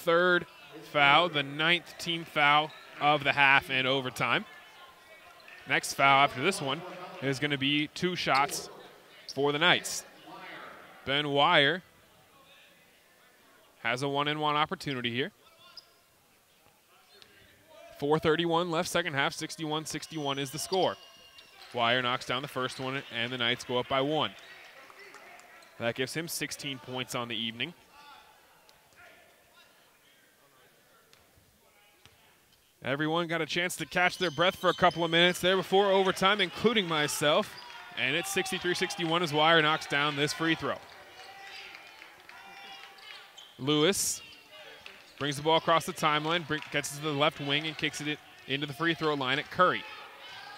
3rd foul, the 9th team foul of the half and overtime. Next foul after this one is going to be 2 shots for the Knights. Ben Wire has a 1-and-1 opportunity here. 4:31 left second half, 61-61 is the score. Wire knocks down the first one, and the Knights go up by 1. That gives him 16 points on the evening. Everyone got a chance to catch their breath for a couple of minutes there before overtime, including myself. And it's 63-61 as Wire knocks down this free throw. Lewis brings the ball across the timeline, gets it to the left wing, and kicks it into the free throw line at Curry.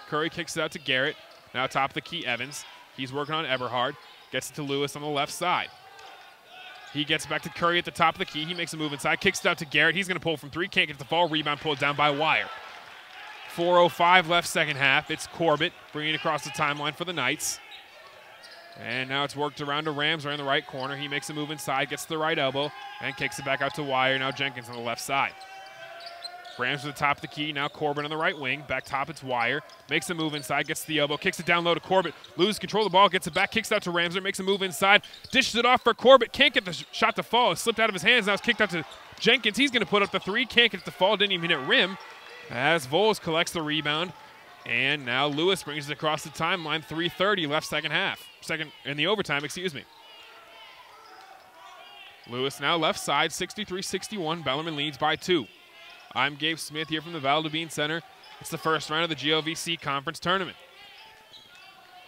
Curry kicks it out to Garrett. Now top of the key, Evans. He's working on Eberhard. Gets it to Lewis on the left side. He gets back to Curry at the top of the key. He makes a move inside, kicks it out to Garrett. He's going to pull from 3, can't get the fall. Rebound pulled down by Wire. 4:05 left second half. It's Corbett bringing it across the timeline for the Knights. And now it's worked around to Ramser in the right corner. He makes a move inside, gets to the right elbow, and kicks it back out to Wire. Now Jenkins on the left side. Rams to the top of the key. Now Corbett on the right wing. Back top, it's Wire. Makes a move inside, gets to the elbow, kicks it down low to Corbett. Loses control of the ball, gets it back, kicks it out to Ramser, makes a move inside, dishes it off for Corbett. Can't get the shot to fall. It slipped out of his hands. Now it's kicked out to Jenkins. He's going to put up the 3. Can't get it to fall. Didn't even hit rim. As Voles collects the rebound. And now Lewis brings it across the timeline. 3:30 left second half. In the overtime, excuse me. Lewis now left side, 63-61. Bellarmine leads by 2. I'm Gabe Smith here from the Bellarmine Center. It's the first round of the GLVC Conference Tournament.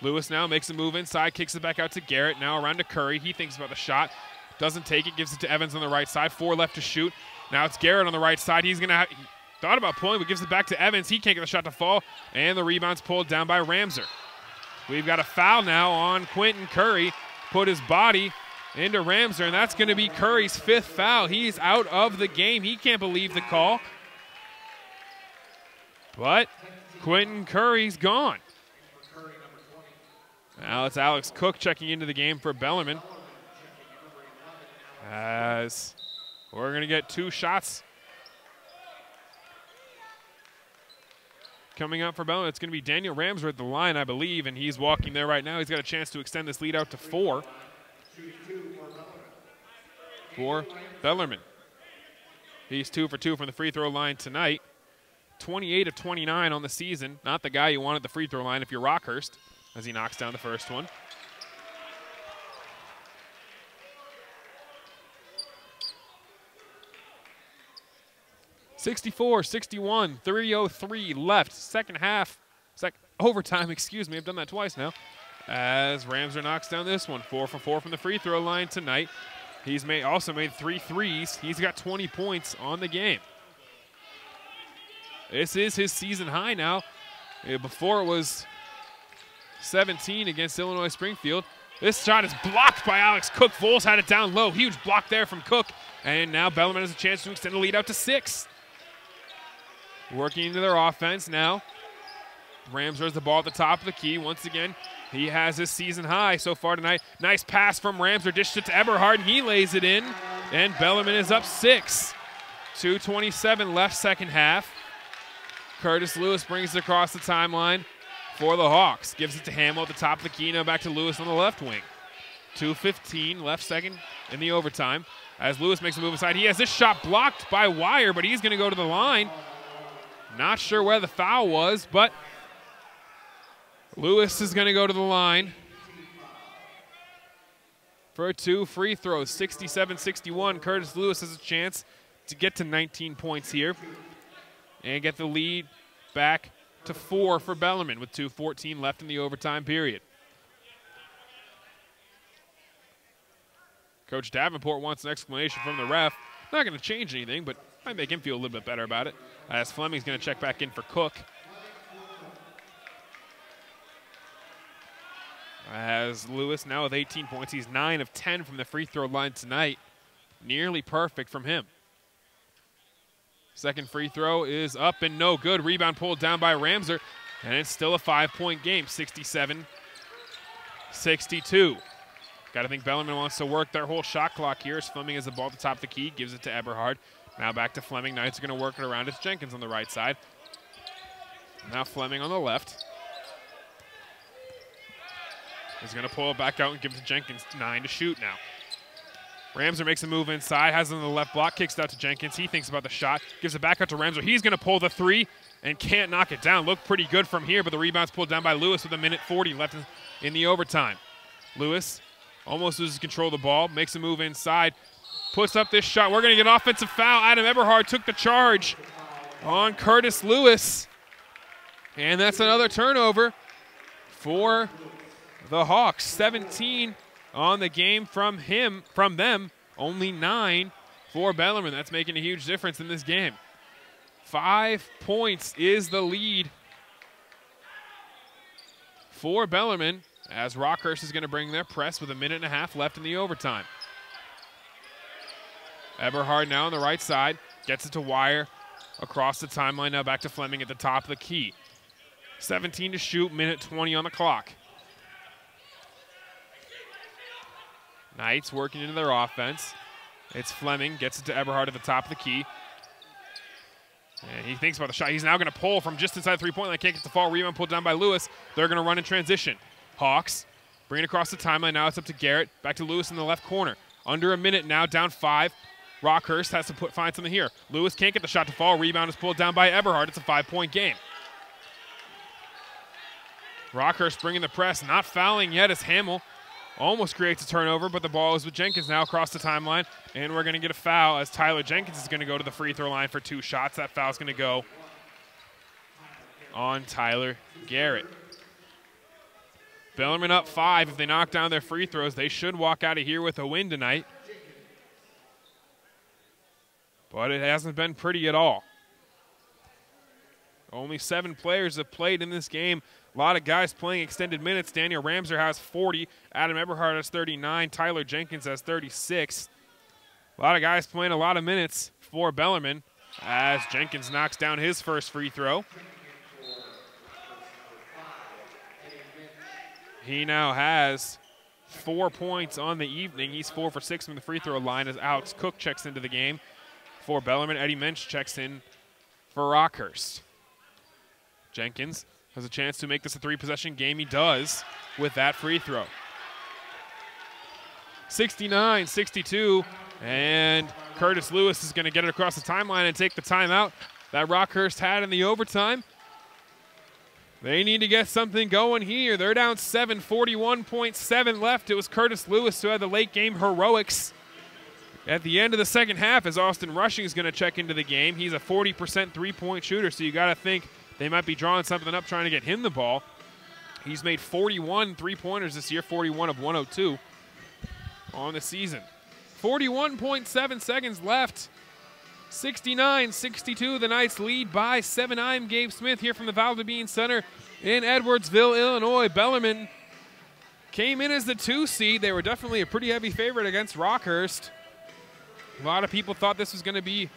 Lewis now makes a move inside, kicks it back out to Garrett. Now around to Curry. He thinks about the shot. Doesn't take it, gives it to Evans on the right side. 4 left to shoot. Now it's Garrett on the right side. He's going to thought about pulling, but gives it back to Evans. He can't get the shot to fall, and the rebound's pulled down by Ramser. We've got a foul now on Quentin Curry. Put his body into Ramser, and that's going to be Curry's 5th foul. He's out of the game. He can't believe the call. But Quentin Curry's gone. Now it's Alex Cook checking into the game for Bellarmine. As we're going to get 2 shots coming out for Bellarmine. It's going to be Daniel Ramser at the line, I believe, and he's walking there right now. He's got a chance to extend this lead out to 4 for Bellarmine. He's 2 for 2 from the free throw line tonight. 28 of 29 on the season. Not the guy you want at the free throw line if you're Rockhurst, as he knocks down the first one. (64-61), 3:03 left. Second half, overtime, excuse me. I've done that twice now. As Ramser knocks down this one. 4 for 4 from the free throw line tonight. He's also made 3 threes. He's got 20 points on the game. This is his season high now. Before it was 17 against Illinois Springfield. This shot is blocked by Alex Cook. Vols had it down low. Huge block there from Cook. And now Bellarmine has a chance to extend the lead out to 6. Working into their offense now. Ramser has the ball at the top of the key. Once again, he has his season high so far tonight. Nice pass from Ramser. Dished it to Eberhard, and he lays it in. And Bellarmine is up 6. 2:27 left second half. Curtis Lewis brings it across the timeline for the Hawks. Gives it to Hamill at the top of the key. Now back to Lewis on the left wing. 2:15 left second in the overtime. As Lewis makes a move aside, he has this shot blocked by Wire, but he's going to go to the line. Not sure where the foul was, but Lewis is going to go to the line for 2 free throws. 67-61. Curtis Lewis has a chance to get to 19 points here and get the lead back to 4 for Bellarmine with 2:14 left in the overtime period. Coach Davenport wants an explanation from the ref. Not going to change anything, but might make him feel a little bit better about it. As Fleming's going to check back in for Cook. As Lewis now with 18 points. He's 9 of 10 from the free throw line tonight. Nearly perfect from him. Second free throw is up and no good. Rebound pulled down by Ramser. And it's still a 5-point game, 67-62. Got to think Bellarmine wants to work their whole shot clock here as Fleming has the ball at the top of the key. Gives it to Eberhard. Now back to Fleming. Knights are going to work it around. It's Jenkins on the right side. Now Fleming on the left. He's going to pull it back out and give it to Jenkins. 9 to shoot now. Ramser makes a move inside. Has it on the left block. Kicks it out to Jenkins. He thinks about the shot. Gives it back out to Ramser. He's going to pull the 3 and can't knock it down. Looked pretty good from here, but the rebound's pulled down by Lewis with 1:40 left in the overtime. Lewis almost loses control of the ball. Makes a move inside. Puts up this shot. We're going to get an offensive foul. Adam Eberhard took the charge on Curtis Lewis. And that's another turnover for the Hawks. 17 on the game from them. Only 9 for Bellarmine. That's making a huge difference in this game. 5 points is the lead for Bellarmine as Rockhurst is going to bring their press with 1.5 left in the overtime. Eberhard now on the right side. Gets it to Wire across the timeline. Now back to Fleming at the top of the key. 17 to shoot, 1:20 on the clock. Knights working into their offense. It's Fleming. Gets it to Eberhard at the top of the key. And he thinks about the shot. He's now going to pull from just inside the three-point line. Can't get the fall. Rebound pulled down by Lewis. They're going to run in transition. Hawks bring it across the timeline. Now it's up to Garrett. Back to Lewis in the left corner. Under a minute now, down 5. Rockhurst has to find something here. Lewis can't get the shot to fall. Rebound is pulled down by Eberhard. It's a 5-point game. Rockhurst bringing the press. Not fouling yet as Hamill almost creates a turnover, but the ball is with Jenkins now across the timeline. And we're going to get a foul as Tyler Jenkins is going to go to the free throw line for 2 shots. That foul is going to go on Tyler Garrett. Bellarmine up 5. If they knock down their free throws, they should walk out of here with a win tonight. But it hasn't been pretty at all. Only 7 players have played in this game. A lot of guys playing extended minutes. Daniel Ramser has 40. Adam Eberhard has 39. Tyler Jenkins has 36. A lot of guys playing a lot of minutes for Bellarmine as Jenkins knocks down his first free throw. He now has 4 points on the evening. He's 4 for 6 from the free throw line as Alex Cook checks into the game for Bellarmine. Eddie Mensch checks in for Rockhurst. Jenkins has a chance to make this a 3-possession game. He does with that free throw. 69-62, and Curtis Lewis is going to get it across the timeline and take the timeout that Rockhurst had in the overtime. They need to get something going here. They're down 7, 41.7 left. It was Curtis Lewis who had the late game heroics at the end of the second half, as Austin Rushing is going to check into the game. He's a 40% three-point shooter, so you got to think they might be drawing something up trying to get him the ball. He's made 41 three-pointers this year, 41 of 102 on the season. 41.7 seconds left. 69-62, the Knights lead by 7. I'm Gabe Smith here from the Bellarmine Center in Edwardsville, Illinois. Bellarmine came in as the 2 seed. They were definitely a pretty heavy favorite against Rockhurst. A lot of people thought this was going to be,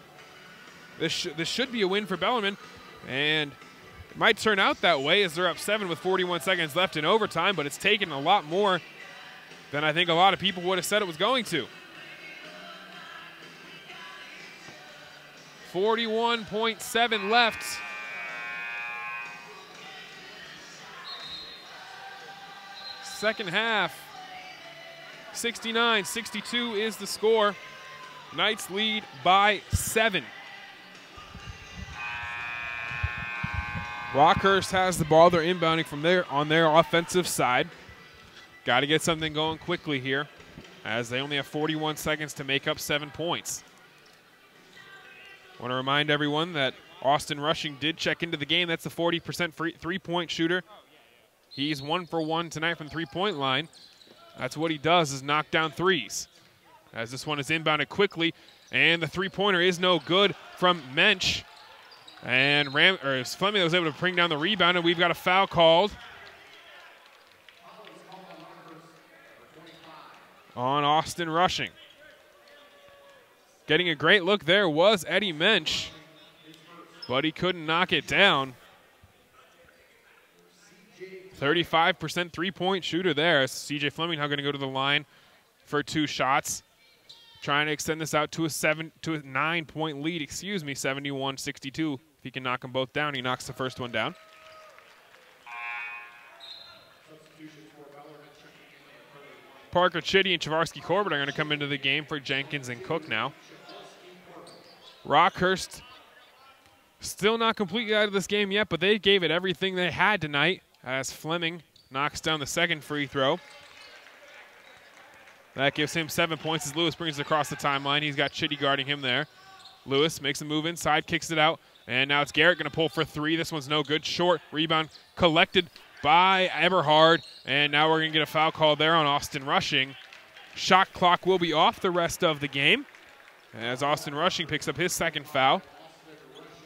this should be a win for Bellarmine, and it might turn out that way as they're up 7 with 41 seconds left in overtime, but it's taken a lot more than I think a lot of people would have said it was going to. 41.7 left. Second half. 69-62 is the score. Knights lead by 7. Rockhurst has the ball. They're inbounding from there on their offensive side. Got to get something going quickly here, as they only have 41 seconds to make up 7 points. I want to remind everyone that Austin Rushing did check into the game. That's a 40% three-point shooter. He's 1 for 1 tonight from the three-point line. That's what he does, is knock down threes. As this one is inbounded quickly, and the three-pointer is no good from Mensch. And Fleming was able to bring down the rebound, and we've got a foul called on Austin Rushing. Getting a great look there was Eddie Mensch, but he couldn't knock it down. 35% three-point shooter there. CJ Fleming now going to go to the line for 2 shots, trying to extend this out to a 9-point lead. 71-62. If he can knock them both down, he knocks the first one down. Parker Chitty and Chavarsky Corbett are going to come into the game for Jenkins and Cook now. Rockhurst still not completely out of this game yet, but they gave it everything they had tonight, as Fleming knocks down the second free throw. That gives him 7 points as Lewis brings it across the timeline. He's got Chitty guarding him there. Lewis makes a move inside, kicks it out, and now it's Garrett going to pull for 3. This one's no good. Short rebound collected by Eberhard, and now we're going to get a foul call there on Austin Rushing. Shot clock will be off the rest of the game, as Austin Rushing picks up his second foul.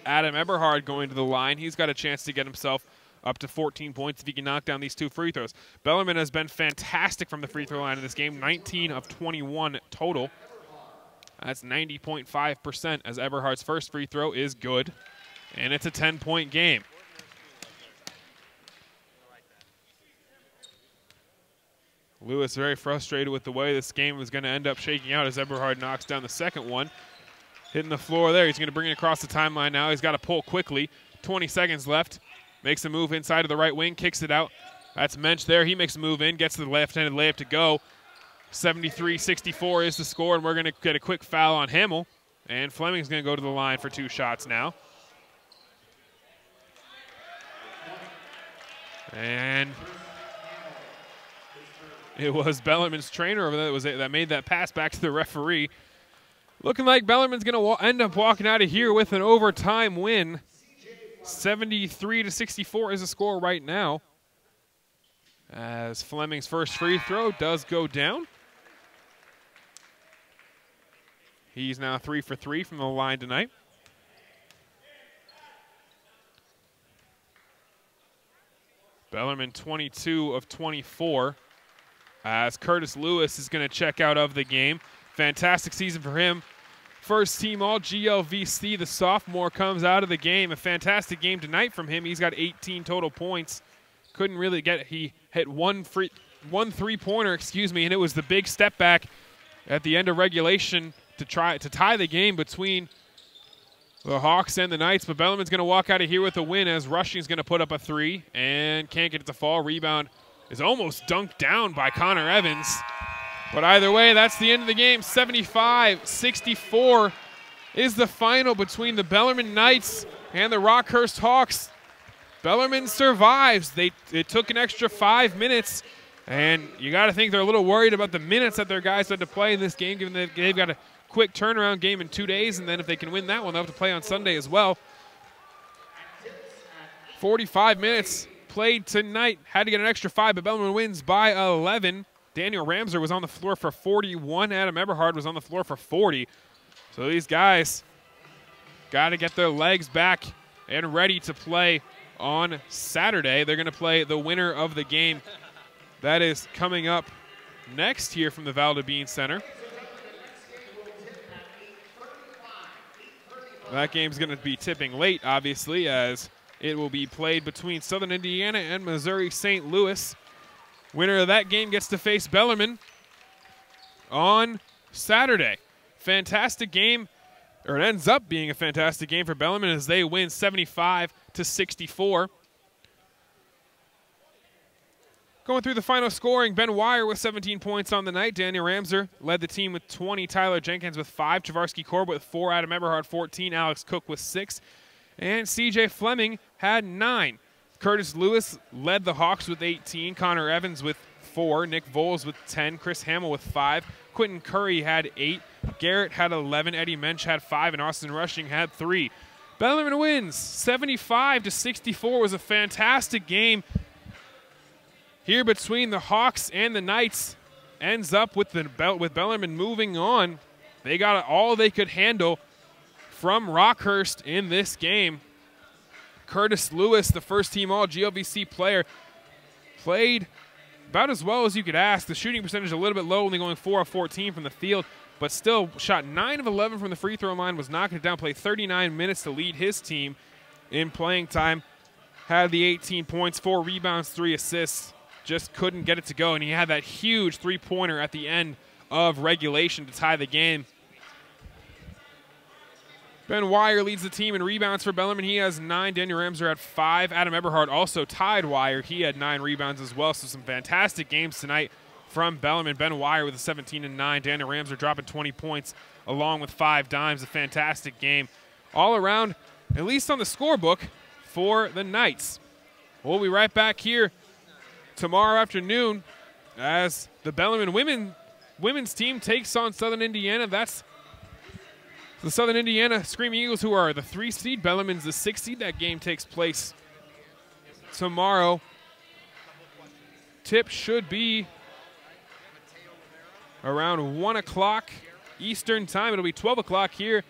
Adam Eberhard going to the line. He's got a chance to get himself up to 14 points if he can knock down these 2 free throws. Bellarmine has been fantastic from the free throw line in this game, 19 of 21 total. That's 90.5%, as Eberhard's first free throw is good, and it's a 10-point game. Lewis very frustrated with the way this game was going to end up shaking out as Eberhard knocks down the second one. Hitting the floor there. He's going to bring it across the timeline now. He's got to pull quickly. 20 seconds left. Makes a move inside of the right wing. Kicks it out. That's Mensch there. He makes a move in. Gets the left-handed layup to go. 73-64 is the score, and we're going to get a quick foul on Hamill. And Fleming's going to go to the line for 2 shots now. And it was Bellarmine's trainer over there that made that pass back to the referee. Looking like Bellarmine's going to end up walking out of here with an overtime win. 73-64 is the score right now, as Fleming's first free throw does go down. He's now 3 for 3 from the line tonight. Bellarmine 22 of 24, as Curtis Lewis is going to check out of the game. Fantastic season for him. First team all GLVC, the sophomore, comes out of the game. A fantastic game tonight from him. He's got 18 total points. Couldn't really get it. He hit one three-pointer, and it was the big step back at the end of regulation to try to tie the game between the Hawks and the Knights, but Bellarmine's going to walk out of here with a win as Rushing's going to put up a 3 and can't get it to fall. Rebound is almost dunked down by Connor Evans. But either way, that's the end of the game. 75-64 is the final between the Bellarmine Knights and the Rockhurst Hawks. Bellarmine survives. It took an extra 5 minutes, and you got to think they're a little worried about the minutes that their guys had to play in this game, given that they've got a quick turnaround game in 2 days, and then if they can win that one, they'll have to play on Sunday as well. 45 minutes played tonight. Had to get an extra 5, but Bellarmine wins by 11. Daniel Ramser was on the floor for 41. Adam Eberhard was on the floor for 40. So these guys got to get their legs back and ready to play on Saturday. They're going to play the winner of the game that is coming up next here from the Bellarmine Center. That game's going to be tipping late, obviously, as it will be played between Southern Indiana and Missouri St. Louis. Winner of that game gets to face Bellarmine on Saturday. Fantastic game, or it ends up being a fantastic game for Bellarmine as they win 75-64. Going through the final scoring, Ben Wire with 17 points on the night. Daniel Ramser led the team with 20. Tyler Jenkins with 5. Travarsky Korb with 4. Adam Eberhard 14. Alex Cook with 6. And CJ Fleming had 9. Curtis Lewis led the Hawks with 18. Connor Evans with 4. Nick Voles with 10. Chris Hamill with 5. Quentin Curry had 8. Garrett had 11. Eddie Mensch had 5. And Austin Rushing had 3. Bellarmine wins 75-64. Was a fantastic game here between the Hawks and the Knights. Ends up with Bellarmine moving on. They got all they could handle from Rockhurst in this game. Curtis Lewis, the first-team All-GLVC player, played about as well as you could ask. The shooting percentage a little bit low, only going 4 of 14 from the field, but still shot 9 of 11 from the free throw line, was knocking it down, played 39 minutes to lead his team in playing time. Had the 18 points, 4 rebounds, 3 assists. Just couldn't get it to go, and he had that huge three-pointer at the end of regulation to tie the game. Ben Wire leads the team in rebounds for Bellarmine. He has 9. Daniel Ramser had 5. Adam Eberhard also tied Wire. He had 9 rebounds as well. So some fantastic games tonight from Bellarmine. Ben Wire with a 17 and 9. Daniel Ramser dropping 20 points along with 5 dimes. A fantastic game all around, at least on the scorebook, for the Knights. We'll be right back here tomorrow afternoon as the Bellarmine women's team takes on Southern Indiana. That's the Southern Indiana Screaming Eagles, who are the 3 seed. Bellarmine's the 6 seed. That game takes place tomorrow. Tip should be around 1 o'clock Eastern time. It'll be 12 o'clock here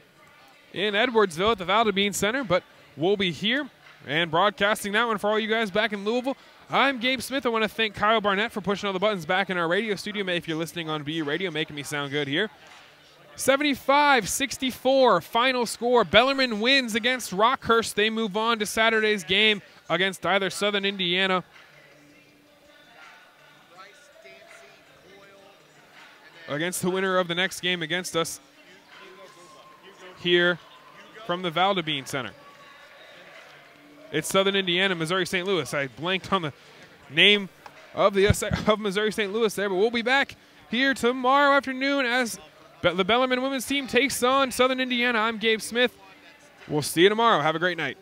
in Edwardsville at the Bellarmine Center, but we'll be here and broadcasting that one for all you guys back in Louisville. I'm Gabe Smith. I want to thank Kyle Barnett for pushing all the buttons back in our radio studio. If you're listening on BU Radio, making me sound good here. 75-64 final score. Bellarmine wins against Rockhurst. They move on to Saturday's game against either Southern Indiana against the winner of the next game against us here from the Bellarmine Center. It's Southern Indiana, Missouri St. Louis. I blanked on the name of Missouri St. Louis there, but we'll be back here tomorrow afternoon as the Bellarmine women's team takes on Southern Indiana. I'm Gabe Smith. We'll see you tomorrow. Have a great night.